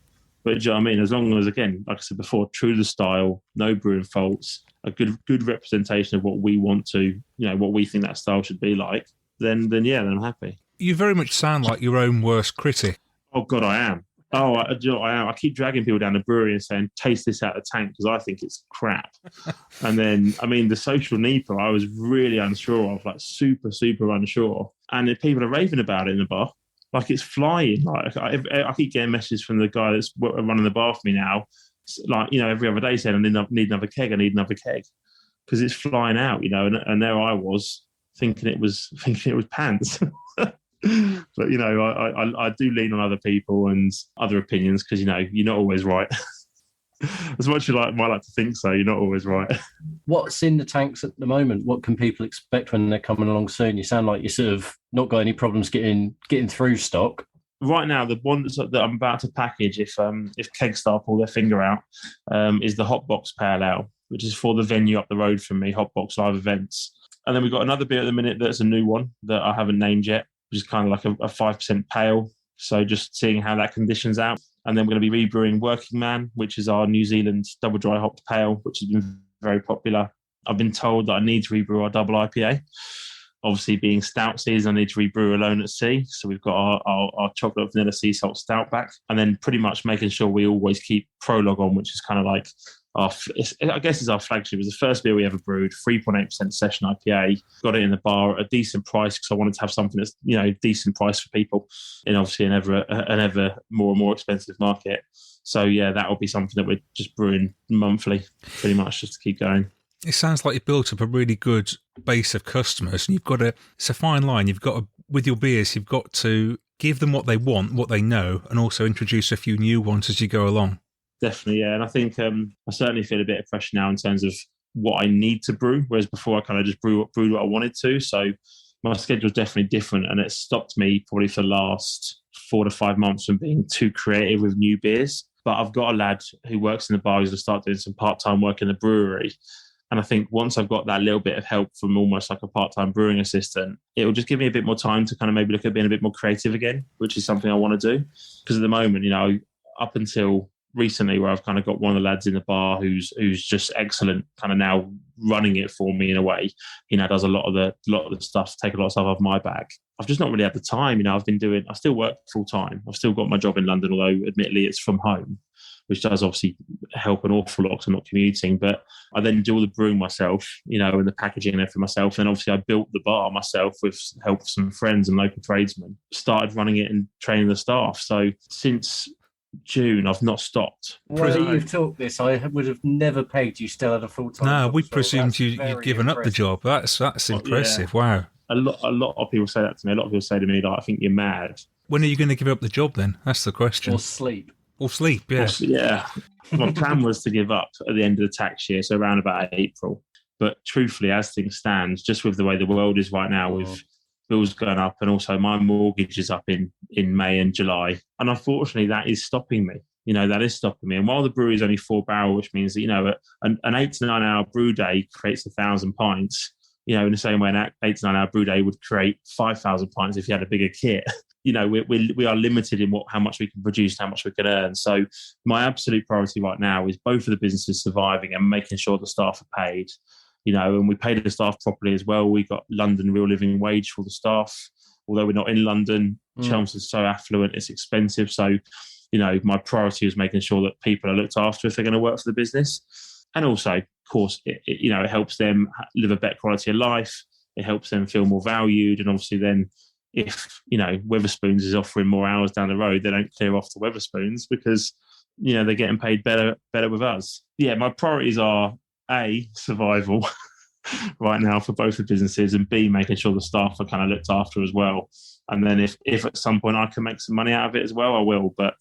Speaker 7: But do you know what I mean? As long as, again, like I said before, true to the style, no brewing faults, a good representation of what we want to, what we think that style should be like, then I'm happy. You very much sound like your own worst critic. Oh God, I am. Oh, I am. I keep dragging people down the brewery and saying, taste this out of the tank because I think it's crap. And then, the social NEPA, I was really unsure of, like super, super unsure. And if people are raving about it in the bar, like it's flying. Like I keep getting messages from the guy that's running the bar for me now, like, every other day saying, I need another keg, because it's flying out, and there I was thinking it was pants. But I do lean on other people and other opinions because you're not always right. As much as I might like to think so, you're not always right.
Speaker 4: What's in the tanks at the moment? What can people expect when they're coming along soon? You sound like you sort of not got any problems getting through stock.
Speaker 7: right now, the one that I'm about to package, if Kegstar pull their finger out, is the Hotbox Pale Ale, which is for the venue up the road from me, Hotbox Live Events. And then we've got another beer at the minute that's a new one that I haven't named yet, which is kind of like a 5% pale. So just seeing how that conditions out. And then we're going to be rebrewing Working Man, which is our New Zealand double dry hopped pale, which has been very popular. I've been told that I need to rebrew our double IPA. Obviously, being stout season, I need to rebrew Alone at Sea. So we've got our chocolate vanilla sea salt stout back. And then pretty much making sure we always keep Prologue on, which is kind of like I guess it's our flagship. It was the first beer we ever brewed, 3.8% session IPA. Got it in the bar at a decent price because I wanted to have something that's, decent price for people in obviously an ever more and more expensive market. So yeah, that will be something that we're just brewing monthly, pretty much, just to keep going.
Speaker 3: It sounds like you've built up a really good base of customers, and it's a fine line. With your beers, you've got to give them what they want, what they know, and also introduce a few new ones as you go along.
Speaker 7: Definitely, yeah. And I think I certainly feel a bit of pressure now in terms of what I need to brew, whereas before I kind of just brewed what I wanted to. So my schedule's definitely different, and it stopped me probably for the last 4 to 5 months from being too creative with new beers. But I've got a lad who works in the bar who's going to start doing some part-time work in the brewery. And I think once I've got that little bit of help from almost like a part-time brewing assistant, it will just give me a bit more time to kind of maybe look at being a bit more creative again, which is something I want to do. Because at the moment, up until recently, where I've kind of got one of the lads in the bar who's just excellent, kind of now running it for me in a way, does a lot of the stuff, take a lot of stuff off my back. I've just not really had the time. I still work full time. I've still got my job in London, although admittedly it's from home, which does obviously help an awful lot because I'm not commuting. But I then do all the brewing myself, and the packaging and everything myself. And obviously I built the bar myself with help of some friends and local tradesmen, started running it and training the staff. So since June, I've not stopped.
Speaker 4: Well, you've talked this. I would have never pegged you still had a full-time
Speaker 3: No,
Speaker 4: job.
Speaker 3: we presumed you'd given up the job. That's impressive.
Speaker 7: Yeah.
Speaker 3: Wow.
Speaker 7: A lot of people say that to me. A lot of people say to me, like, I think you're mad.
Speaker 3: When are you going to give up the job then? That's the question.
Speaker 4: Or sleep.
Speaker 3: Yeah.
Speaker 7: Yeah. My plan was to give up at the end of the tax year, so around about April. But truthfully, as things stand, just with the way the world is right now, with bills going up, and also my mortgage is up in May and July. And unfortunately, that is stopping me. That is stopping me. And while the brewery is only 4 barrel, which means that, an 8 to 9 hour brew day creates 1,000 pints, in the same way an 8 to 9 hour brew day would create 5,000 pints if you had a bigger kit. We are limited in how much we can produce, how much we can earn. So my absolute priority right now is both of the businesses surviving and making sure the staff are paid. And we pay the staff properly as well. We got London real living wage for the staff. Although we're not in London, Chelmsford's so affluent, it's expensive. So, my priority is making sure that people are looked after if they're going to work for the business. And also, of course, it helps them live a better quality of life. It helps them feel more valued. And obviously then if, Wetherspoons is offering more hours down the road, they don't clear off to Wetherspoons because, they're getting paid better with us. Yeah, my priorities are A, survival right now for both the businesses, and B, making sure the staff are kind of looked after as well. And then if at some point I can make some money out of it as well, I will. But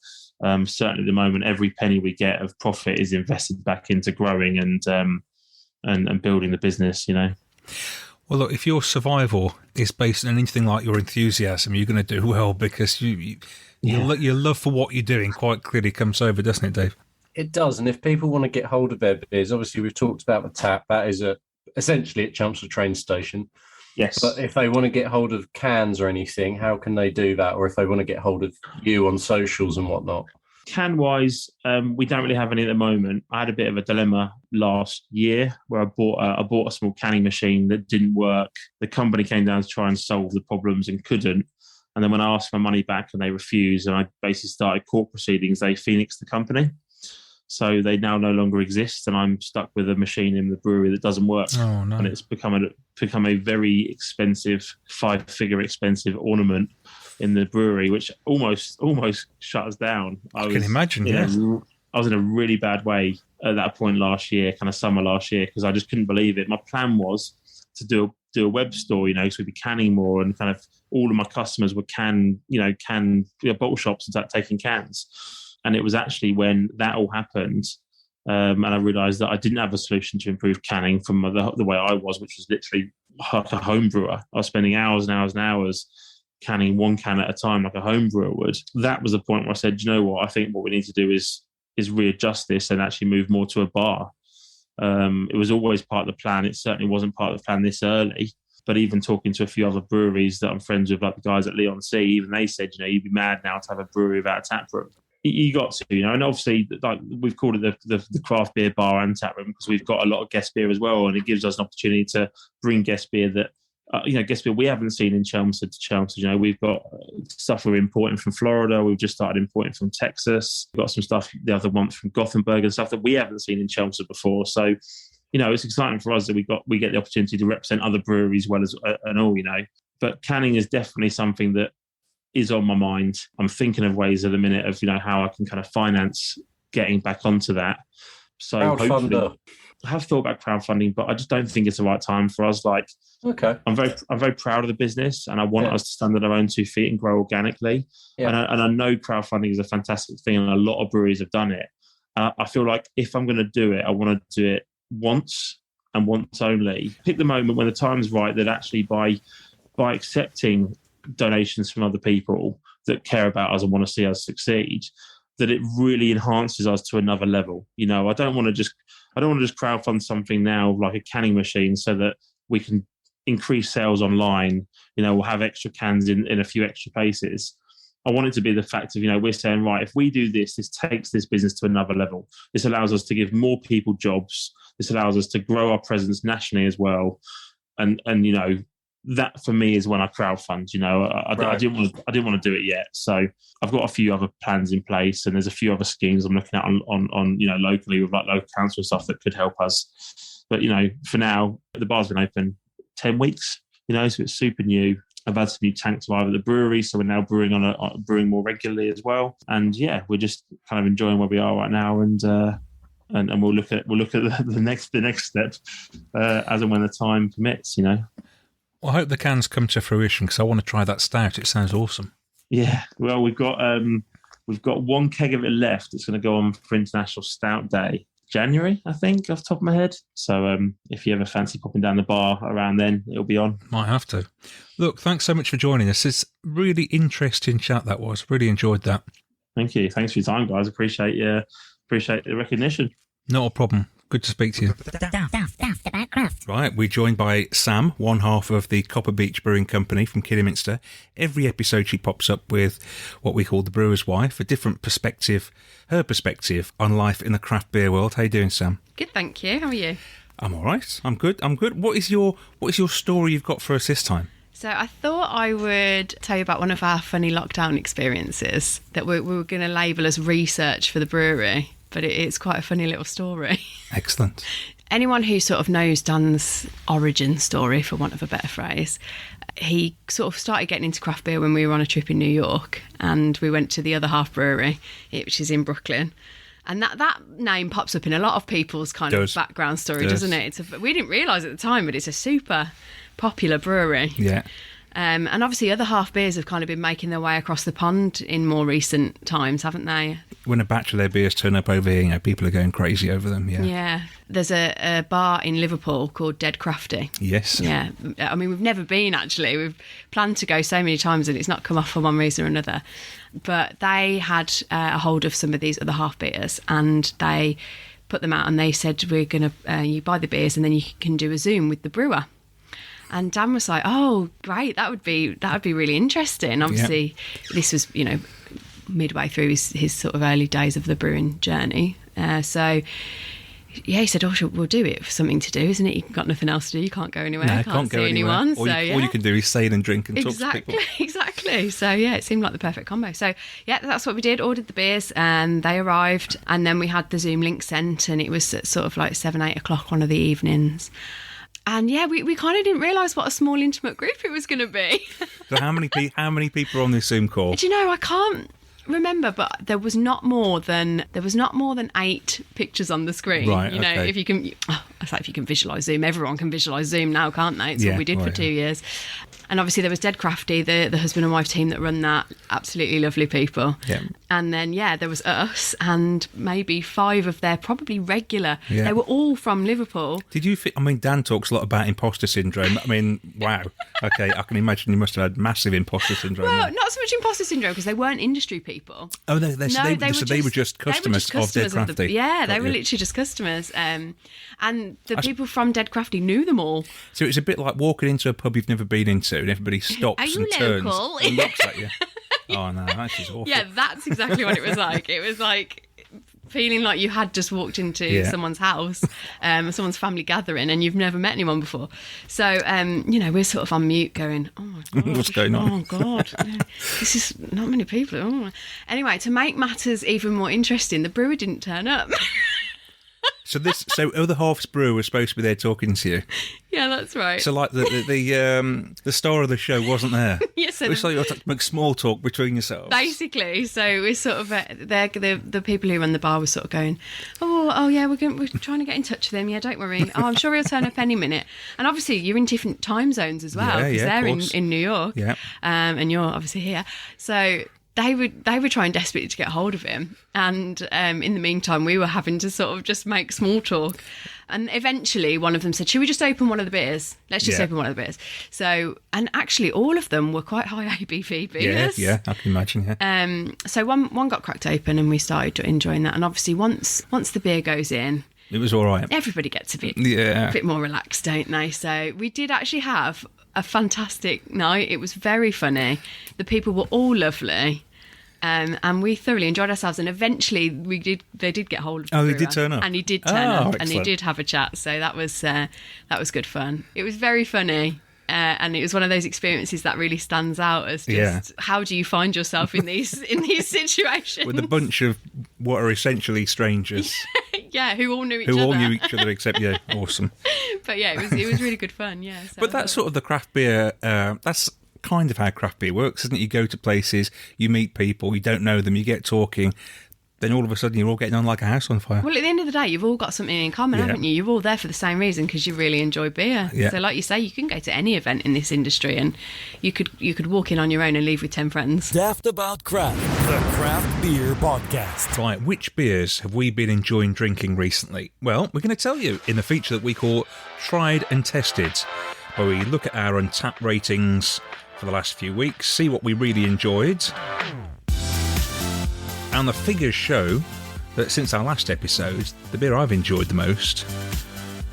Speaker 7: certainly at the moment, every penny we get of profit is invested back into growing and building the business,
Speaker 3: Well, look, if your survival is based on anything like your enthusiasm, you're going to do well because your love for what you're doing quite clearly comes over, doesn't it, Dave?
Speaker 4: It does. And if people want to get hold of their beers, obviously we've talked about the tap. That is essentially at Chelmsford train station.
Speaker 7: Yes.
Speaker 4: But if they want to get hold of cans or anything, how can they do that? Or if they want to get hold of you on socials and whatnot?
Speaker 7: Can-wise, we don't really have any at the moment. I had a bit of a dilemma last year where I bought a small canning machine that didn't work. The company came down to try and solve the problems and couldn't. And then when I asked my money back and they refused, and I basically started court proceedings, they phoenixed the company. So they now no longer exist, and I'm stuck with a machine in the brewery that doesn't work.
Speaker 3: Oh, no.
Speaker 7: And it's become a very expensive, 5-figure expensive ornament in the brewery, which almost shut us down. I
Speaker 3: can imagine, yeah.
Speaker 7: I was in a really bad way at that point last year, kind of summer last year, because I just couldn't believe it. My plan was to do a web store, so we'd be canning more, and kind of all of my customers were bottle shops and taking cans. And it was actually when that all happened, and I realised that I didn't have a solution to improve canning from the way I was, which was literally like a home brewer. I was spending hours and hours and hours canning one can at a time like a home brewer would. That was the point where I said, you know what, I think what we need to do is readjust this and actually move more to a bar. It was always part of the plan. It certainly wasn't part of the plan this early. But even talking to a few other breweries that I'm friends with, like the guys at Leon C, even they said, you know, you'd be mad now to have a brewery without a tap room. You got to, you know, and obviously, like we've called it the craft beer bar and tap room because we've got a lot of guest beer as well, and it gives us an opportunity to bring guest beer that, guest beer we haven't seen in Chelmsford to Chelmsford. You know, we've got stuff we're importing from Florida. We've just started importing from Texas. We've got some stuff the other month from Gothenburg and stuff that we haven't seen in Chelmsford before. So, you know, it's exciting for us that we get the opportunity to represent other breweries well as and all, you know. But canning is definitely something that is on my mind. I'm thinking of ways at the minute of, you know, how I can kind of finance getting back onto that. So hopefully, I have thought about crowdfunding, but I just don't think it's the right time for us. Like,
Speaker 4: okay,
Speaker 7: I'm very proud of the business, and I want us to stand on our own 2 feet and grow organically. And I know crowdfunding is a fantastic thing, and a lot of breweries have done it. I feel like if I'm going to do it, I want to do it once and once only. Pick the moment when the time's right that actually by accepting donations from other people that care about us and want to see us succeed, that it really enhances us to another level. You know, I don't want to just crowdfund something now like a canning machine so that we can increase sales online. You know, we'll have extra cans in a few extra places. I want it to be the fact of, you know, we're saying, right, if we do this, this takes this business to another level. This allows us to give more people jobs. This allows us to grow our presence nationally as well. And you know, that for me is when I crowdfund. You know, I didn't want to do it yet. So I've got a few other plans in place, and there's a few other schemes I'm looking at on you know, locally with like local council and stuff that could help us. But, you know, for now, the bar's been open 10 weeks, you know, so it's super new. I've had some new tanks arrive at the brewery, so we're now brewing more regularly as well. And yeah, we're just kind of enjoying where we are right now, and we'll look at the next step as and when the time permits, you know.
Speaker 3: Well, I hope the cans come to fruition because I want to try that stout. It sounds awesome.
Speaker 7: Yeah, well, we've got one keg of it left. It's going to go on for International Stout Day, January, I think, off the top of my head. So if you ever fancy popping down the bar around then, it'll be on.
Speaker 3: Might have to. Look, thanks so much for joining us. It's really interesting chat that was. Really enjoyed that.
Speaker 7: Thank you. Thanks for your time, guys. Appreciate the recognition.
Speaker 3: Not a problem. Good to speak to you. Right, we're joined by Sam, one half of the Copper Beach Brewing Company from Kidderminster. Every episode she pops up with what we call the brewer's wife, a different perspective, her perspective on life in the craft beer world. How you doing, Sam?
Speaker 8: Good, thank you. How are you?
Speaker 3: I'm all right. I'm good. What is your story you've got for us this time?
Speaker 8: So I thought I would tell you about one of our funny lockdown experiences that we were going to label as research for the brewery, but it's quite a funny little story.
Speaker 3: Excellent.
Speaker 8: Anyone who sort of knows Dan's origin story, for want of a better phrase, he sort of started getting into craft beer when we were on a trip in New York, and we went to the Other Half Brewery, which is in Brooklyn. And that name pops up in a lot of people's kind of background story, doesn't it? We didn't realise at the time, but it's a super popular brewery.
Speaker 3: Yeah.
Speaker 8: And obviously Other Half beers have kind of been making their way across the pond in more recent times, haven't they?
Speaker 3: When a batch of their beers turn up over here, you know, people are going crazy over them, yeah.
Speaker 8: Yeah. There's a bar in Liverpool called Dead Crafty.
Speaker 3: Yes.
Speaker 8: Yeah. I mean, we've never been, actually. We've planned to go so many times and it's not come off for one reason or another. But they had a hold of some of these Other Half beers and they put them out and they said, we're going to, you buy the beers and then you can do a Zoom with the brewer. And Dan was like, "Oh, great! That would be really interesting." Obviously, This was, you know, midway through his sort of early days of the brewing journey. So, yeah, he said, "Oh, we'll do it for something to do, isn't it? You've got nothing else to do. You can't go anywhere.
Speaker 3: No,
Speaker 8: can't
Speaker 3: go
Speaker 8: see
Speaker 3: anywhere.
Speaker 8: anyone.
Speaker 3: All you can do is sail and drink and talk to people."
Speaker 8: Exactly. So, yeah, it seemed like the perfect combo. So, yeah, that's what we did. Ordered the beers and they arrived. And then we had the Zoom link sent and it was at sort of like 7, 8 o'clock one of the evenings. And yeah, we kind of didn't realise what a small intimate group it was going to be.
Speaker 3: So how many people are on this Zoom call?
Speaker 8: Do you know, I can't remember, but there was not more than 8 pictures on the screen.
Speaker 3: Right.
Speaker 8: You know,
Speaker 3: okay.
Speaker 8: if you can visualise Zoom, everyone can visualise Zoom now, can't they? It's what we did for 2 years. And obviously there was Dead Crafty, the husband and wife team that run that. Absolutely lovely people.
Speaker 3: Yeah.
Speaker 8: And then, there was us and maybe 5 of their probably regular.
Speaker 3: Yeah.
Speaker 8: They were all from Liverpool.
Speaker 3: Did you think, I mean, Dan talks a lot about imposter syndrome. I mean, wow. Okay, I can imagine you must have had massive imposter syndrome.
Speaker 8: Well, not so much imposter syndrome because they weren't industry people.
Speaker 3: Oh, they were just customers of Dead Crafty.
Speaker 8: They were literally just customers. And the people from Dead Crafty knew them all.
Speaker 3: So it's a bit like walking into a pub you've never been into and everybody stops and turns and looks at you. Oh, no, that's just awful.
Speaker 8: Yeah, that's exactly what it was like. It was like feeling like you had just walked into someone's house, someone's family gathering, and you've never met anyone before. So, we're sort of on mute going, oh, my God.
Speaker 3: What's going on?
Speaker 8: Oh, God. This is not many people. Oh. Anyway, to make matters even more interesting, the brewer didn't turn up.
Speaker 3: So other half's brewer was supposed to be there talking to you.
Speaker 8: Yeah, that's right.
Speaker 3: So like the star of the show wasn't there.
Speaker 8: Yes,
Speaker 3: it was like you had to make small talk between yourselves.
Speaker 8: Basically, so we're sort of the people who run the bar were sort of going, oh yeah, we're trying to get in touch with him. Yeah, don't worry. Oh, I'm sure he'll turn up any minute. And obviously, you're in different time zones as well because they're in New York, and you're obviously here. So they were trying desperately to get hold of him, and in the meantime we were having to sort of just make small talk. And eventually one of them said, should we just open one of the beers? Let's just open one of the beers. So, and actually all of them were quite high ABV beers.
Speaker 3: Yeah, I can imagine.
Speaker 8: So one got cracked open and we started enjoying that. And obviously once the beer goes in,
Speaker 3: it was all right.
Speaker 8: Everybody gets a bit more relaxed, don't they? So we did actually have a fantastic night. It was very funny. The people were all lovely. And we thoroughly enjoyed ourselves. And eventually they did get hold of the brewer,
Speaker 3: they did turn up?
Speaker 8: And he did turn up.
Speaker 3: Excellent.
Speaker 8: And he did have a chat. So that was good fun. It was very funny. And it was one of those experiences that really stands out as just how do you find yourself in these situations?
Speaker 3: With a bunch of what are essentially strangers.
Speaker 8: Yeah, who all knew each other.
Speaker 3: Who all knew each other except you. Awesome.
Speaker 8: But yeah, it was really good fun, yeah. So
Speaker 3: but that's sort of the craft beer, that's kind of how craft beer works, isn't it? You go to places, you meet people, you don't know them, you get talking, then all of a sudden you're all getting on like a house on fire.
Speaker 8: Well, at the end of the day, you've all got something in common, haven't you? You're all there for the same reason because you really enjoy beer.
Speaker 3: Yeah.
Speaker 8: So like you say, you can go to any event in this industry and you could walk in on your own and leave with 10 friends.
Speaker 6: Daft About Craft, the craft beer podcast.
Speaker 3: Right, which beers have we been enjoying drinking recently? Well, we're going to tell you in the feature that we call Tried and Tested, where we look at our Untapped ratings for the last few weeks, see what we really enjoyed. And the figures show that since our last episode, the beer I've enjoyed the most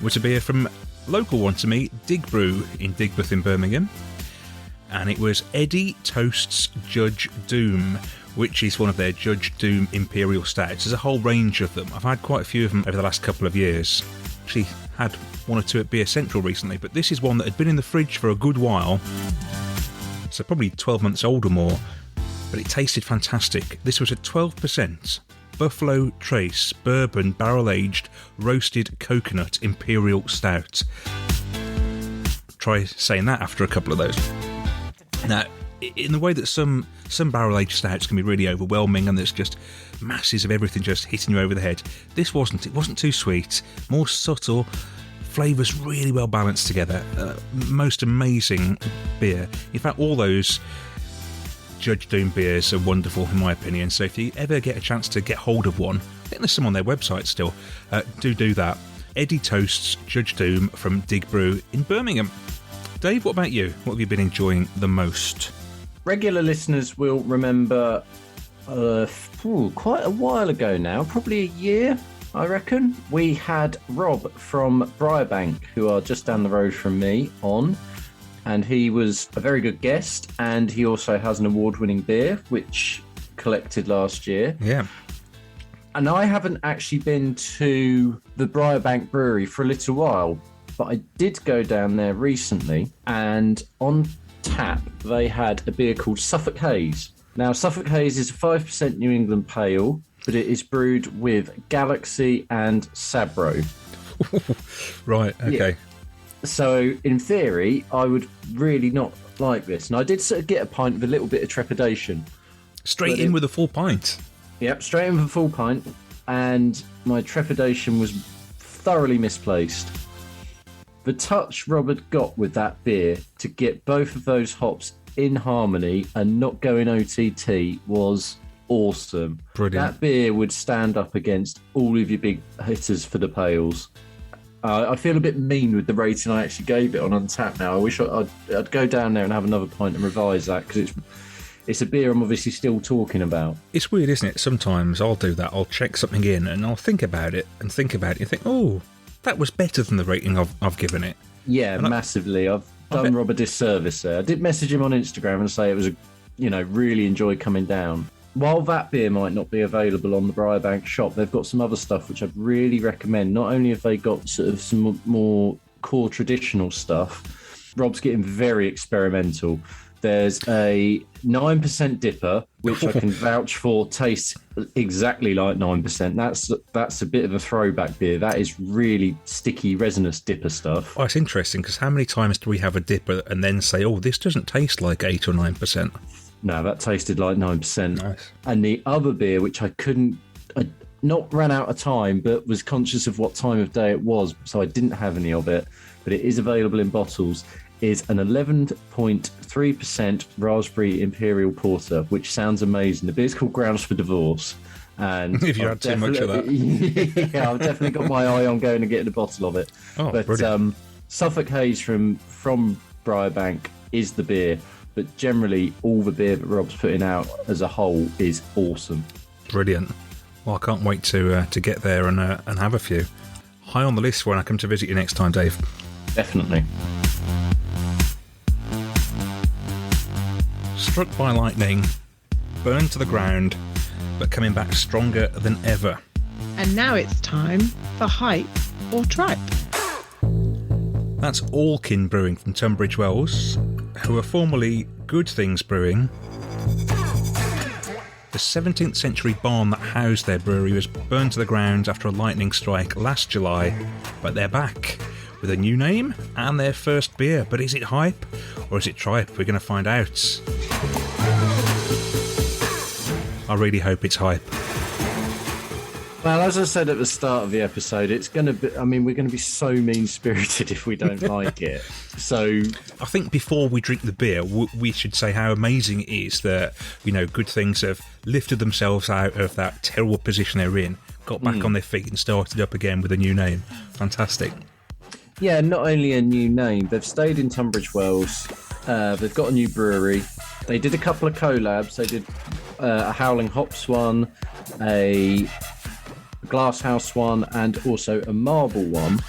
Speaker 3: was a beer from local one to me, Dig Brew in Digbeth in Birmingham. And it was Eddie Toast's Judge Doom, which is one of their Judge Doom Imperial Stouts. There's a whole range of them. I've had quite a few of them over the last couple of years. Actually had one or two at Beer Central recently, but this is one that had been in the fridge for a good while. So probably 12 months old or more, but it tasted fantastic. This was a 12% Buffalo Trace Bourbon Barrel-Aged Roasted Coconut Imperial Stout. Try saying that after a couple of those. Now, in the way that some barrel-aged stouts can be really overwhelming and there's just masses of everything just hitting you over the head, this wasn't. It wasn't too sweet, more subtle, flavours really well balanced together. Most amazing beer. In fact, all those Judge Doom beers are wonderful in my opinion, so if you ever get a chance to get hold of one, I think there's some on their website still, do that. Eddie Toast's Judge Doom from Dig Brew in Birmingham. Dave, what about you? What have you been enjoying the most?
Speaker 4: Regular listeners will remember quite a while ago now, probably a year, I reckon, we had Rob from Briarbank, who are just down the road from me, on. And he was a very good guest, and he also has an award-winning beer, which collected last year.
Speaker 3: Yeah.
Speaker 4: And I haven't actually been to the Briarbank Brewery for a little while, but I did go down there recently, and on tap they had a beer called Suffolk Haze. Now, Suffolk Haze is a 5% New England pale, but it is brewed with Galaxy and Sabro.
Speaker 3: Right, okay.
Speaker 4: Yeah. So, in theory, I would really not like this. And I did sort of get a pint with a little bit of trepidation.
Speaker 3: Straight in with a full pint?
Speaker 4: Yep, straight in with a full pint. And my trepidation was thoroughly misplaced. The touch Robert got with that beer to get both of those hops in harmony and not going OTT was awesome.
Speaker 3: Brilliant.
Speaker 4: That beer would stand up against all of your big hitters for the pails. I feel a bit mean with the rating I actually gave it on Untappd now. I wish I'd go down there and have another pint and revise that, because it's a beer I'm obviously still talking about.
Speaker 3: It's weird, isn't it? Sometimes I'll do that. I'll check something in and I'll think about it and think oh, that was better than the rating I've given it.
Speaker 4: Yeah, massively. I've done Rob a disservice there. I did message him on Instagram and say it was really enjoyed coming down. While that beer might not be available on the Briarbank shop, they've got some other stuff which I'd really recommend. Not only have they got sort of some more core traditional stuff, Rob's getting very experimental. There's a 9% dipper, which I can vouch for tastes exactly like 9%. That's a bit of a throwback beer. That is really sticky, resinous dipper stuff.
Speaker 3: Oh, it's interesting, because how many times do we have a dipper and then say, oh, this doesn't taste like 8 or 9%?
Speaker 4: No, that tasted like 9%.
Speaker 3: Nice.
Speaker 4: And the other beer, which I not ran out of time, but was conscious of what time of day it was, so I didn't have any of it, but it is available in bottles, is an 11.3% raspberry imperial porter, which sounds amazing. The beer's called Grounds for Divorce. And
Speaker 3: if you had too much of that.
Speaker 4: Yeah, I've definitely got my eye on going and getting a bottle of it.
Speaker 3: Oh,
Speaker 4: but
Speaker 3: brilliant.
Speaker 4: Suffolk Haze from Briarbank is the beer. But generally, all the beer that Rob's putting out as a whole is awesome.
Speaker 3: Brilliant. Well, I can't wait to get there and have a few. High on the list when I come to visit you next time, Dave.
Speaker 4: Definitely.
Speaker 3: Struck by lightning, burned to the ground, but coming back stronger than ever.
Speaker 9: And now it's time for Hype or Tripe.
Speaker 3: That's Allkin Brewing from Tunbridge Wells, who are formerly Good Things Brewing. The 17th century barn that housed their brewery was burned to the ground after a lightning strike last July, but they're back with a new name and their first beer. But is it hype or is it tripe? We're going to find out. I really hope it's hype.
Speaker 4: Well, as I said at the start of the episode, it's going to be, we're going to be so mean-spirited if we don't like it. So
Speaker 3: I think before we drink the beer, we should say how amazing it is that, Good Things have lifted themselves out of that terrible position they're in, got back on their feet and started up again with a new name. Fantastic.
Speaker 4: Yeah, not only a new name, they've stayed in Tunbridge Wells. They've got a new brewery. They did a couple of collabs. They did a Howling Hops one, a Glasshouse one, and also a Marble one.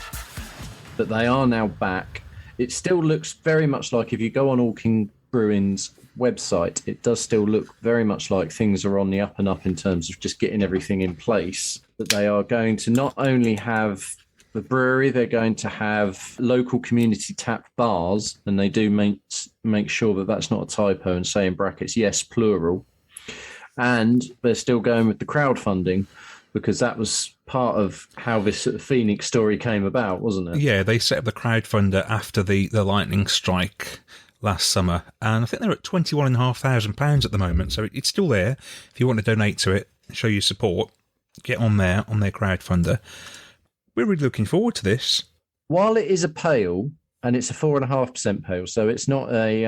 Speaker 4: But they are now back. It still looks very much like, if you go on Allkin Brewing's website, it does still look very much like things are on the up and up in terms of just getting everything in place. But they are going to not only have the brewery, they're going to have local community tap bars, and they do make sure that that's not a typo and say in brackets, yes, plural. And they're still going with the crowdfunding, because that was part of how this sort of Phoenix story came about, wasn't it?
Speaker 3: Yeah, they set up the crowdfunder after the lightning strike last summer, and I think they're at £21,500 at the moment, so it's still there. If you want to donate to it, show your support, get on there, on their crowdfunder. We're really looking forward to this.
Speaker 4: While it is a pale, and it's a 4.5% pale, so it's not a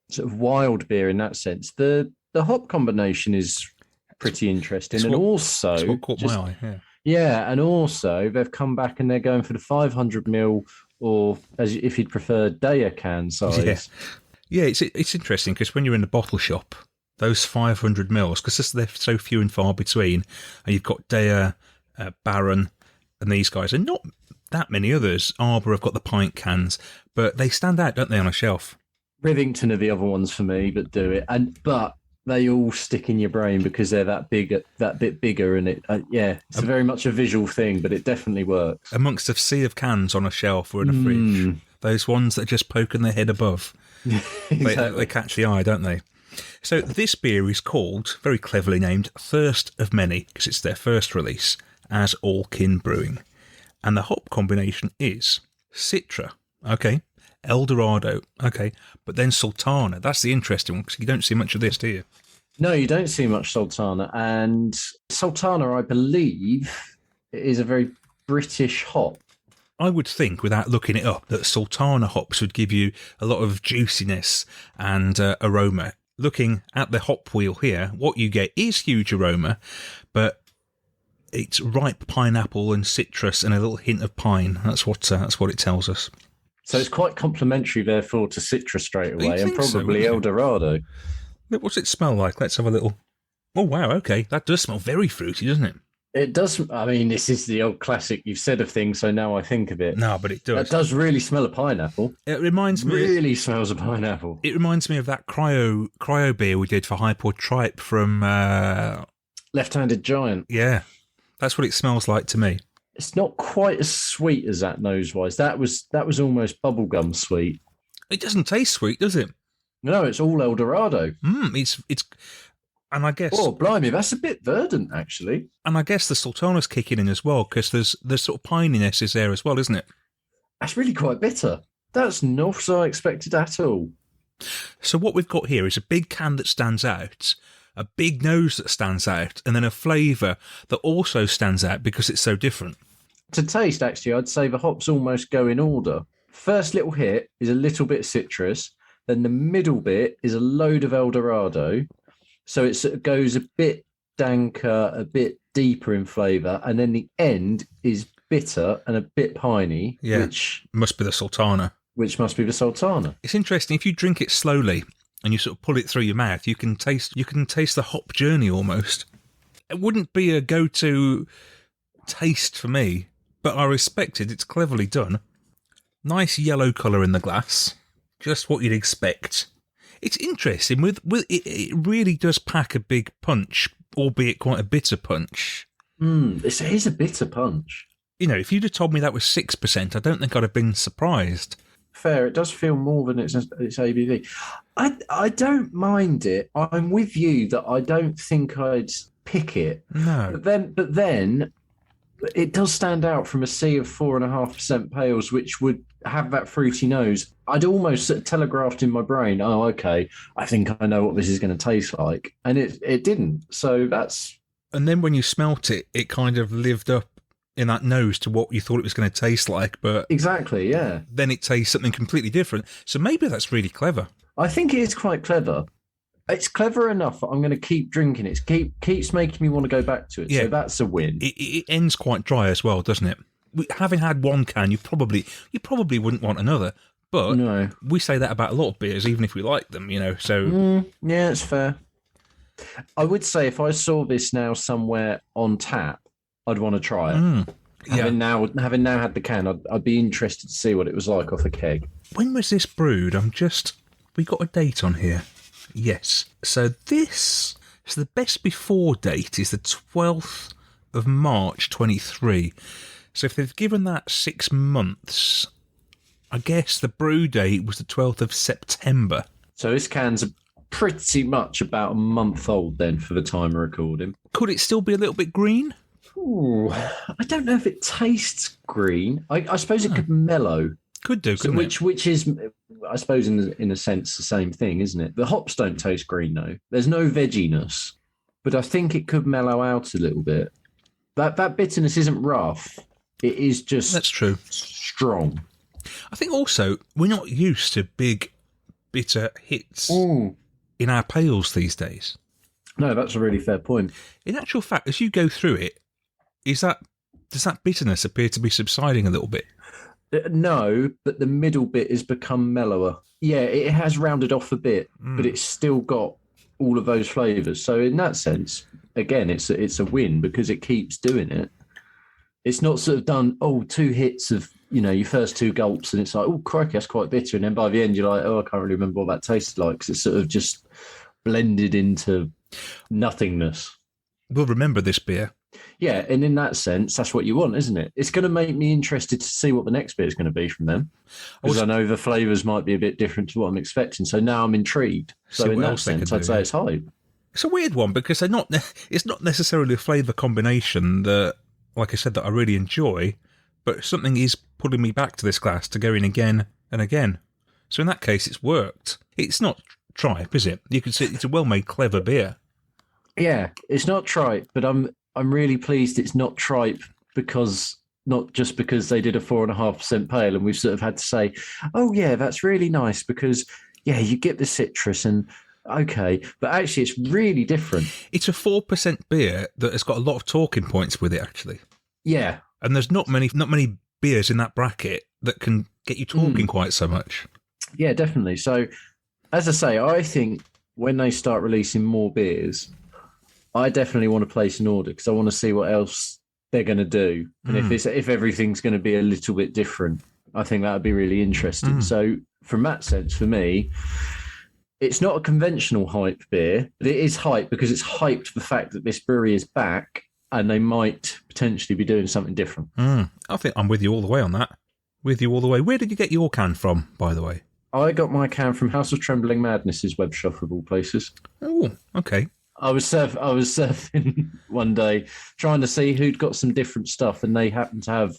Speaker 4: sort of wild beer in that sense, the hop combination is pretty interesting.
Speaker 3: It's
Speaker 4: and
Speaker 3: what,
Speaker 4: also,
Speaker 3: it's what caught my eye. Yeah.
Speaker 4: Yeah, and also they've come back and they're going for the 500ml, or as if you'd prefer, Daya can size.
Speaker 3: Yeah, it's interesting because when you're in the bottle shop, those 500ml, because they're so few and far between, and you've got Daya, Baron, and these guys, and not that many others. Arbor have got the pint cans, but they stand out, don't they, on a shelf?
Speaker 4: Rivington are the other ones for me that do it, but they all stick in your brain because they're that bit bigger, and it's very much a visual thing, but it definitely works.
Speaker 3: Amongst a sea of cans on a shelf or in a fridge, those ones that are just poking their head above,
Speaker 4: Exactly.
Speaker 3: they catch the eye, don't they? So this beer is called, very cleverly named, First of Many, because it's their first release as Allkin Brewing. And the hop combination is Citra, okay, Eldorado, okay, but then Sultana. That's the interesting one, because you don't see much of this, do you?
Speaker 4: No, you don't see much Sultana. And Sultana, I believe, is a very British hop.
Speaker 3: I would think, without looking it up, that Sultana hops would give you a lot of juiciness and aroma, looking at the hop wheel here, what you get is huge aroma, but it's ripe pineapple and citrus and a little hint of pine. That's what it tells us.
Speaker 4: So it's quite complimentary, therefore, to citrus straight
Speaker 3: You
Speaker 4: away, and
Speaker 3: think so,
Speaker 4: probably
Speaker 3: wouldn't you?
Speaker 4: Eldorado.
Speaker 3: What's it smell like? Let's have a little... Oh, wow, okay. That does smell very fruity, doesn't it?
Speaker 4: It does. I mean, this is the old classic you've said of things, so now I think of it.
Speaker 3: No, but it does.
Speaker 4: That does really smell of pineapple.
Speaker 3: It reminds me...
Speaker 4: Really smells of pineapple.
Speaker 3: It reminds me of that cryo beer we did for Hypor Tripe from...
Speaker 4: Left-handed giant.
Speaker 3: Yeah, that's what it smells like to me.
Speaker 4: It's not quite as sweet as that nose-wise. That was almost bubblegum sweet.
Speaker 3: It doesn't taste sweet, does it?
Speaker 4: No, it's all Eldorado.
Speaker 3: It's... And I guess...
Speaker 4: Oh, blimey, that's a bit verdant, actually.
Speaker 3: And I guess the sultana's kicking in as well, because there's sort of pininess is there as well, isn't it?
Speaker 4: That's really quite bitter. That's not so expected at all.
Speaker 3: So what we've got here is a big can that stands out, a big nose that stands out, and then a flavour that also stands out because it's so different.
Speaker 4: To taste, actually, I'd say the hops almost go in order. First little hit is a little bit citrus, then the middle bit is a load of Eldorado. So it goes a bit danker, a bit deeper in flavour, and then the end is bitter and a bit piney, which
Speaker 3: must be the sultana.
Speaker 4: Which must be the sultana.
Speaker 3: It's interesting, if you drink it slowly and you sort of pull it through your mouth, you can taste the hop journey almost. It wouldn't be a go-to taste for me, but I respect it. It's cleverly done. Nice yellow colour in the glass, just what you'd expect. It's interesting. With it really does pack a big punch, albeit quite a bitter punch.
Speaker 4: It is a bitter punch.
Speaker 3: You know, if you'd have told me that was 6%, I don't think I'd have been surprised.
Speaker 4: Fair. It does feel more than its ABV. I don't mind it. I'm with you that I don't think I'd pick it.
Speaker 3: No.
Speaker 4: But then it does stand out from a sea of 4.5% pales, which would have that fruity nose. I'd almost sort of telegraphed in my brain, oh, okay, I think I know what this is going to taste like. And it didn't. So that's...
Speaker 3: And then when you smelt it, it kind of lived up in that nose to what you thought it was going to taste like. But
Speaker 4: exactly, yeah.
Speaker 3: Then it tastes something completely different. So maybe that's really clever.
Speaker 4: I think it is quite clever. It's clever enough that I'm going to keep drinking it. It keeps making me want to go back to it.
Speaker 3: Yeah.
Speaker 4: So that's a win.
Speaker 3: It ends quite dry as well, doesn't it? Having had one can, you probably wouldn't want another. But
Speaker 4: no.
Speaker 3: We say that about a lot of beers, even if we like them, you know. So
Speaker 4: yeah, it's fair. I would say if I saw this now somewhere on tap, I'd want to try it. Having now had the can, I'd be interested to see what it was like off a keg.
Speaker 3: When was this brewed? We got a date on here. Yes. So the best before date is the 12th of March 23. So if they've given that 6 months, I guess the brew date was the 12th of September.
Speaker 4: So this can's pretty much about a month old then for the time of recording.
Speaker 3: Could it still be a little bit green?
Speaker 4: Ooh, I don't know if it tastes green. I suppose it could mellow.
Speaker 3: Could do, couldn't it?
Speaker 4: Which is, I suppose, in a sense, the same thing, isn't it? The hops don't taste green, though. There's no vegginess. But I think it could mellow out a little bit. That bitterness isn't rough. It is just...
Speaker 3: That's true.
Speaker 4: Strong.
Speaker 3: I think also, we're not used to big, bitter hits in our pails these days.
Speaker 4: No, that's a really fair point.
Speaker 3: In actual fact, as you go through it, does that bitterness appear to be subsiding a little bit?
Speaker 4: No, but the middle bit has become mellower. Yeah, it has rounded off a bit, but it's still got all of those flavours. So in that sense, again, it's a win because it keeps doing it. It's not sort of done, 2 hits of, your first 2 gulps and it's like, oh, crikey, that's quite bitter. And then by the end, you're like, I can't really remember what that tasted like because it's sort of just blended into nothingness.
Speaker 3: We'll remember this beer.
Speaker 4: Yeah, and in that sense, that's what you want, isn't it? It's going to make me interested to see what the next beer is going to be from them. Because I know the flavours might be a bit different to what I'm expecting. So now I'm intrigued. So in that sense, I'd say it's hype.
Speaker 3: It's a weird one because it's not necessarily a flavour combination that, like I said, that I really enjoy, but something is pulling me back to this glass to go in again and again. So in that case, it's worked. It's not tripe, is it? You can see it's a well-made, clever beer.
Speaker 4: Yeah, it's not tripe, but I'm really pleased it's not tripe because not just because they did a 4.5% pale and we've sort of had to say, oh yeah, that's really nice because you get the citrus and Okay, but actually, it's really different.
Speaker 3: It's a 4% beer that has got a lot of talking points with it, actually.
Speaker 4: Yeah,
Speaker 3: And there's not many beers in that bracket that can get you talking quite so much.
Speaker 4: yeah, definitely. So, as I say, I think when they start releasing more beers, I definitely want to place an order because I want to see what else they're going to do, and if everything's going to be a little bit different, I think that would be really interesting. So, from that sense, for me, it's not a conventional hype beer, but it is hype because it's hyped for the fact that this brewery is back and they might potentially be doing something different.
Speaker 3: I think I'm with you all the way on that. With you all the way. Where did you get your can from, by the way?
Speaker 4: I got my can from House of Trembling Madness's web shop of all places.
Speaker 3: Oh, okay.
Speaker 4: I was surfing one day trying to see who'd got some different stuff, and they happened to have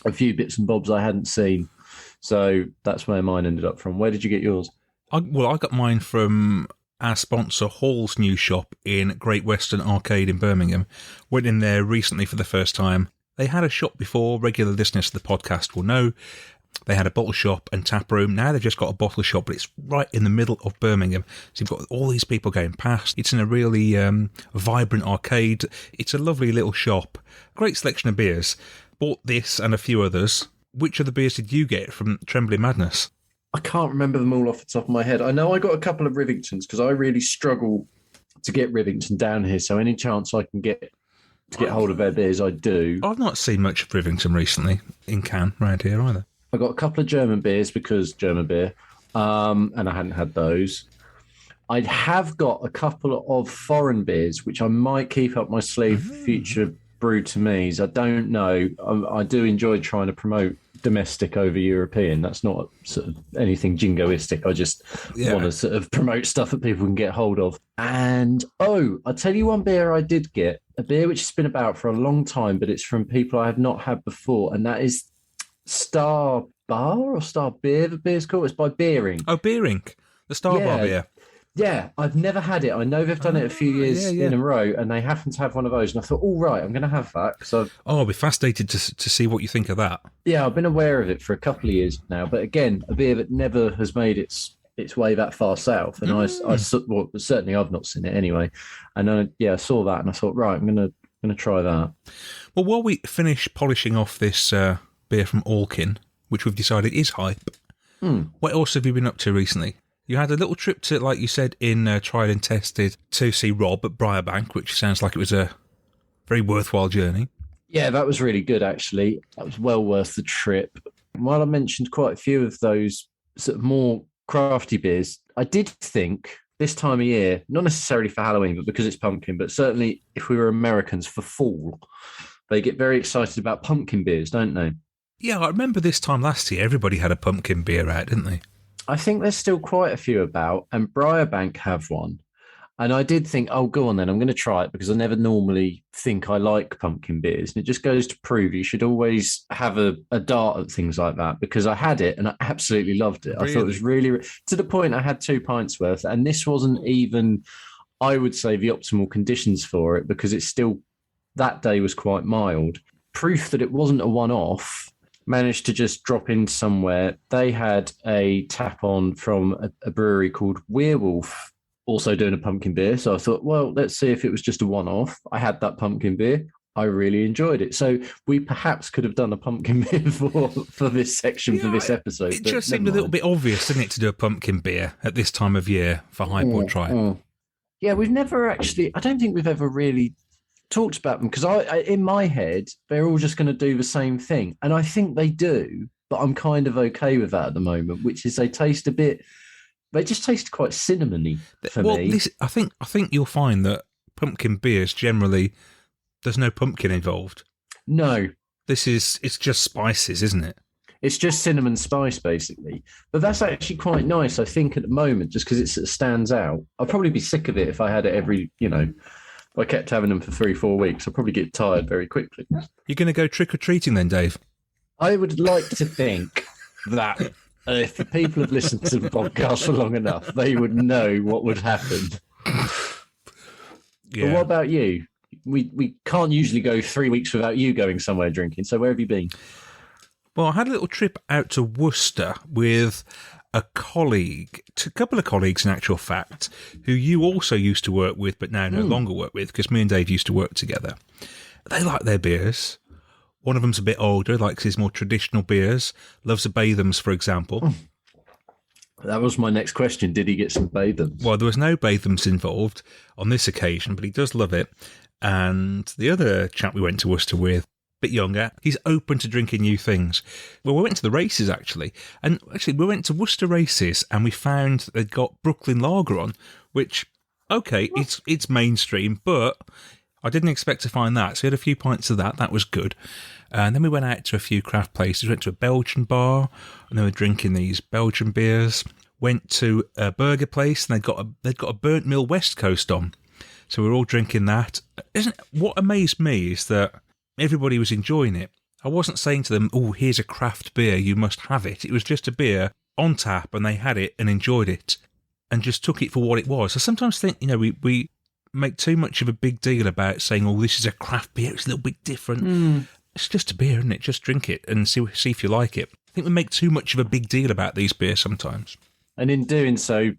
Speaker 4: a few bits and bobs I hadn't seen. So that's where mine ended up from. Where did you get yours?
Speaker 3: I got mine from our sponsor Hall's new shop in Great Western Arcade in Birmingham. Went in there recently for the first time. They had a shop before. Regular listeners to the podcast will know. They had a bottle shop and tap room. Now they've just got a bottle shop, but it's right in the middle of Birmingham. So you've got all these people going past. It's in a really vibrant arcade. It's a lovely little shop. Great selection of beers. Bought this and a few others. Which of the beers did you get from Trembling Madness?
Speaker 4: I can't remember them all off the top of my head. I know I got a couple of Rivingtons because I really struggle to get Rivington down here. So any chance I can get to get hold of their beers, I do.
Speaker 3: I've not seen much of Rivington recently in can around here either.
Speaker 4: I got a couple of German beers because German beer, and I hadn't had those. I have got a couple of foreign beers, which I might keep up my sleeve for future brew to me's. I don't know. I do enjoy trying to promote domestic over European. That's not sort of anything jingoistic. I just want to sort of promote stuff that people can get hold of. And, I'll tell you one beer I did get, a beer which has been about for a long time, but it's from people I have not had before, and that is Star Bar or Star Beer, the beer's called. It's by Beering.
Speaker 3: Oh, Beering. The Star Bar beer.
Speaker 4: Yeah, I've never had it. I know they've done it a few years in a row, and they happen to have one of those. And I thought, right, I'm going to have that.
Speaker 3: I'll be fascinated to see what you think of that.
Speaker 4: Yeah, I've been aware of it for a couple of years now. But again, a beer that never has made its way that far south. And well, certainly I've not seen it anyway. And I saw that and I thought, right, I'm going to try that.
Speaker 3: Well, while we finish polishing off this beer from Alkin, which we've decided is hype, what else have you been up to recently? You had a little trip to, like you said, in Tried and Tested to see Rob at Briarbank, which sounds like it was a very worthwhile journey.
Speaker 4: Yeah, that was really good, actually. That was well worth the trip. While I mentioned quite a few of those sort of more crafty beers, I did think this time of year, not necessarily for Halloween, but because it's pumpkin, but certainly if we were Americans for fall, they get very excited about pumpkin beers, don't they?
Speaker 3: Yeah, I remember this time last year, everybody had a pumpkin beer out, didn't they?
Speaker 4: I think there's still quite a few about, and Briarbank have one. And I did think, go on then, I'm going to try it because I never normally think I like pumpkin beers. And it just goes to prove you should always have a dart at things like that, because I had it and I absolutely loved it. Really? I thought it was really, to the point I had 2 pints worth, and this wasn't even, I would say, the optimal conditions for it because it's still, that day was quite mild. Proof that it wasn't a one-off. Managed to just drop in somewhere. They had a tap on from a brewery called Werewolf, also doing a pumpkin beer. So I thought, well, let's see if it was just a one-off. I had that pumpkin beer. I really enjoyed it. So we perhaps could have done a pumpkin beer for this section, for this episode.
Speaker 3: It just seemed a little bit obvious, didn't it, to do a pumpkin beer at this time of year for Hype or Try.
Speaker 4: Yeah, we've never actually, I don't think we've ever really talked about them because I in my head they're all just going to do the same thing, and I think they do, but I'm kind of okay with that at the moment, which is they just taste quite cinnamony for me.
Speaker 3: I think you'll find that pumpkin beers generally there's no pumpkin involved.
Speaker 4: No,
Speaker 3: it's just spices, isn't it?
Speaker 4: It's just cinnamon spice basically, but that's actually quite nice, I think, at the moment, just because it sort of stands out. I'll probably be sick of it if I had it every, if I kept having them for 3-4 weeks, I'll probably get tired very quickly.
Speaker 3: You're going to go trick-or-treating then, Dave?
Speaker 4: I would like to think that if the people have listened to the podcast for long enough, they would know what would happen. Yeah. But what about you? We can't usually go 3 weeks without you going somewhere drinking, so where have you been?
Speaker 3: Well, I had a little trip out to Worcester with a colleague, a couple of colleagues in actual fact, who you also used to work with but now no longer work with, because me and Dave used to work together. They like their beers. One of them's a bit older, likes his more traditional beers, loves a Bathams, for example.
Speaker 4: That was my next question. Did he get some Bathams?
Speaker 3: Well, there was no Bathams involved on this occasion, but he does love it. And the other chap we went to Worcester with, bit younger, he's open to drinking new things. Well, we went to the races actually, and actually we went to Worcester races and we found they'd got Brooklyn Lager on, which it's mainstream, but I didn't expect to find that. So we had a few pints of that was good. And then we went out to a few craft places. We went to a Belgian bar and they were drinking these Belgian beers. Went to a burger place and they'd got a Burnt Mill West Coast on, so we were all drinking that. What amazed me is that everybody was enjoying it. I wasn't saying to them, oh, here's a craft beer, you must have it. It was just a beer on tap and they had it and enjoyed it and just took it for what it was. I sometimes think, we make too much of a big deal about saying, oh, this is a craft beer, it's a little bit different. It's just a beer, isn't it? Just drink it and see if you like it. I think we make too much of a big deal about these beers sometimes. And
Speaker 4: in doing so,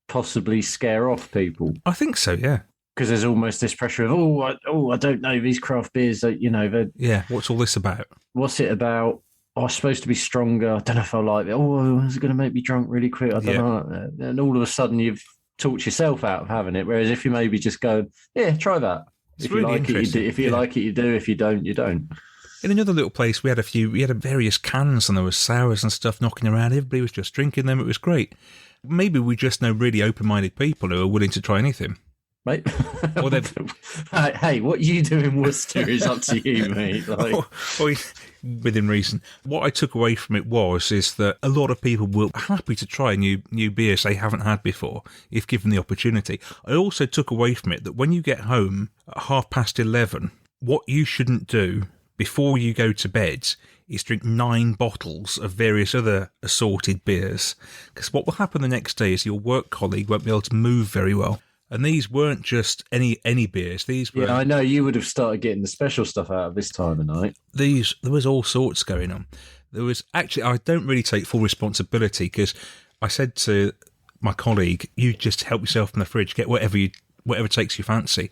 Speaker 4: possibly scare off people.
Speaker 3: I think so, yeah.
Speaker 4: Because there's almost this pressure of, I don't know, these craft beers,
Speaker 3: yeah, what's all this about?
Speaker 4: What's it about? Oh, it's supposed to be stronger. I don't know if I like it. Oh, is it going to make me drunk really quick? I don't know. And all of a sudden you've talked yourself out of having it. Whereas if you maybe just go, yeah, try that.
Speaker 3: If you like it, you do.
Speaker 4: If you like it, you do. If you don't, you don't.
Speaker 3: In another little place, we had various cans and there was sours and stuff knocking around. Everybody was just drinking them. It was great. Maybe we just know really open-minded people who are willing to try anything.
Speaker 4: Mate. Hey, what you do in Worcester is up to you, mate.
Speaker 3: Within reason. What I took away from it is that a lot of people will be happy to try new beers they haven't had before, if given the opportunity. I also took away from it that when you get home at 11:30, what you shouldn't do before you go to bed is drink 9 bottles of various other assorted beers. Because what will happen the next day is your work colleague won't be able to move very well. And these weren't just any beers. These were.
Speaker 4: Yeah, I know you would have started getting the special stuff out of this time of night.
Speaker 3: There was all sorts going on. There was actually, I don't really take full responsibility because I said to my colleague, "You just help yourself from the fridge, get whatever takes your fancy."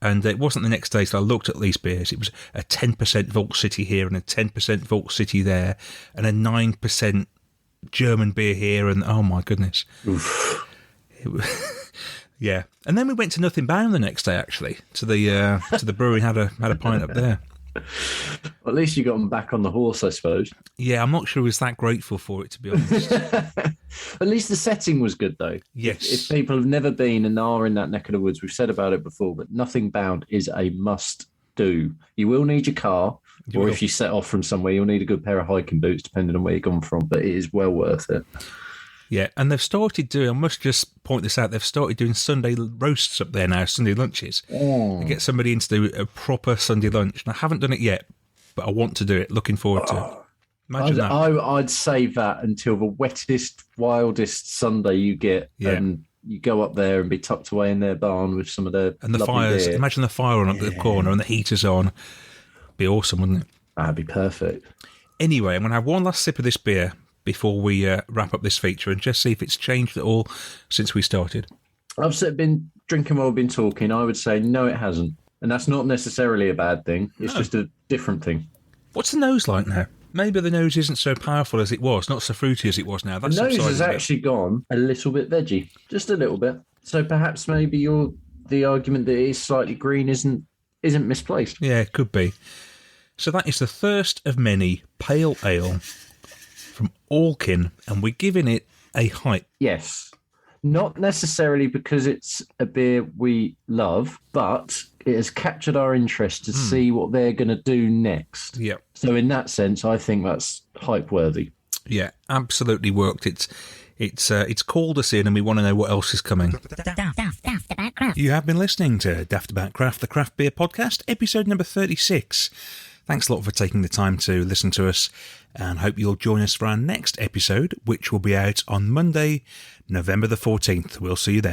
Speaker 3: And it wasn't the next day that I looked at these beers. It was a 10% Vault City here and a 10% Vault City there, and a 9% German beer here. And oh my goodness.
Speaker 4: Oof.
Speaker 3: Yeah, and then we went to Nothing Bound the next day. Actually, to the brewery, had a pint up there.
Speaker 4: Well, at least you got them back on the horse, I suppose.
Speaker 3: Yeah, I'm not sure I was that grateful for it, to be honest.
Speaker 4: At least the setting was good, though.
Speaker 3: Yes.
Speaker 4: If people have never been and are in that neck of the woods, we've said about it before, but Nothing Bound is a must-do. You will need your car, or if you set off from somewhere, you'll need a good pair of hiking boots, depending on where you've gone from, but it is well worth it.
Speaker 3: Yeah, and they've started doing, I must just point this out, they've started doing Sunday roasts up there now, Sunday lunches. To get somebody in to do a proper Sunday lunch. And I haven't done it yet, but I want to do it. Looking forward to it. Imagine that.
Speaker 4: I'd save that until the wettest, wildest Sunday you get. Yeah. And you go up there and be tucked away in their barn with some of their
Speaker 3: and the fires. Beer. Imagine the fire on up the corner and the heaters on. Be awesome, wouldn't it?
Speaker 4: That'd be perfect.
Speaker 3: Anyway, I'm going to have one last sip of this beer before we wrap up this feature and just see if it's changed at all since we started.
Speaker 4: I've been drinking while we've been talking. I would say no, it hasn't. And that's not necessarily a bad thing. It's just a different thing.
Speaker 3: What's the nose like now? Maybe the nose isn't so powerful as it was, not so fruity as it was now. That's
Speaker 4: the nose has actually gone a little bit veggie, just a little bit. So perhaps maybe the argument that it is slightly green isn't misplaced.
Speaker 3: Yeah, it could be. So that is the first of many pale ale from Alkin, and we're giving it a hype.
Speaker 4: Yes. Not necessarily because it's a beer we love, but it has captured our interest to see what they're going to do next.
Speaker 3: Yeah.
Speaker 4: So in that sense, I think that's hype worthy.
Speaker 3: Yeah, absolutely worked. It's called us in, and we want to know what else is coming. You have been listening to Daftaboutcraft, the craft beer podcast, episode number 36. Thanks a lot for taking the time to listen to us, and hope you'll join us for our next episode, which will be out on Monday, November the 14th. We'll see you then.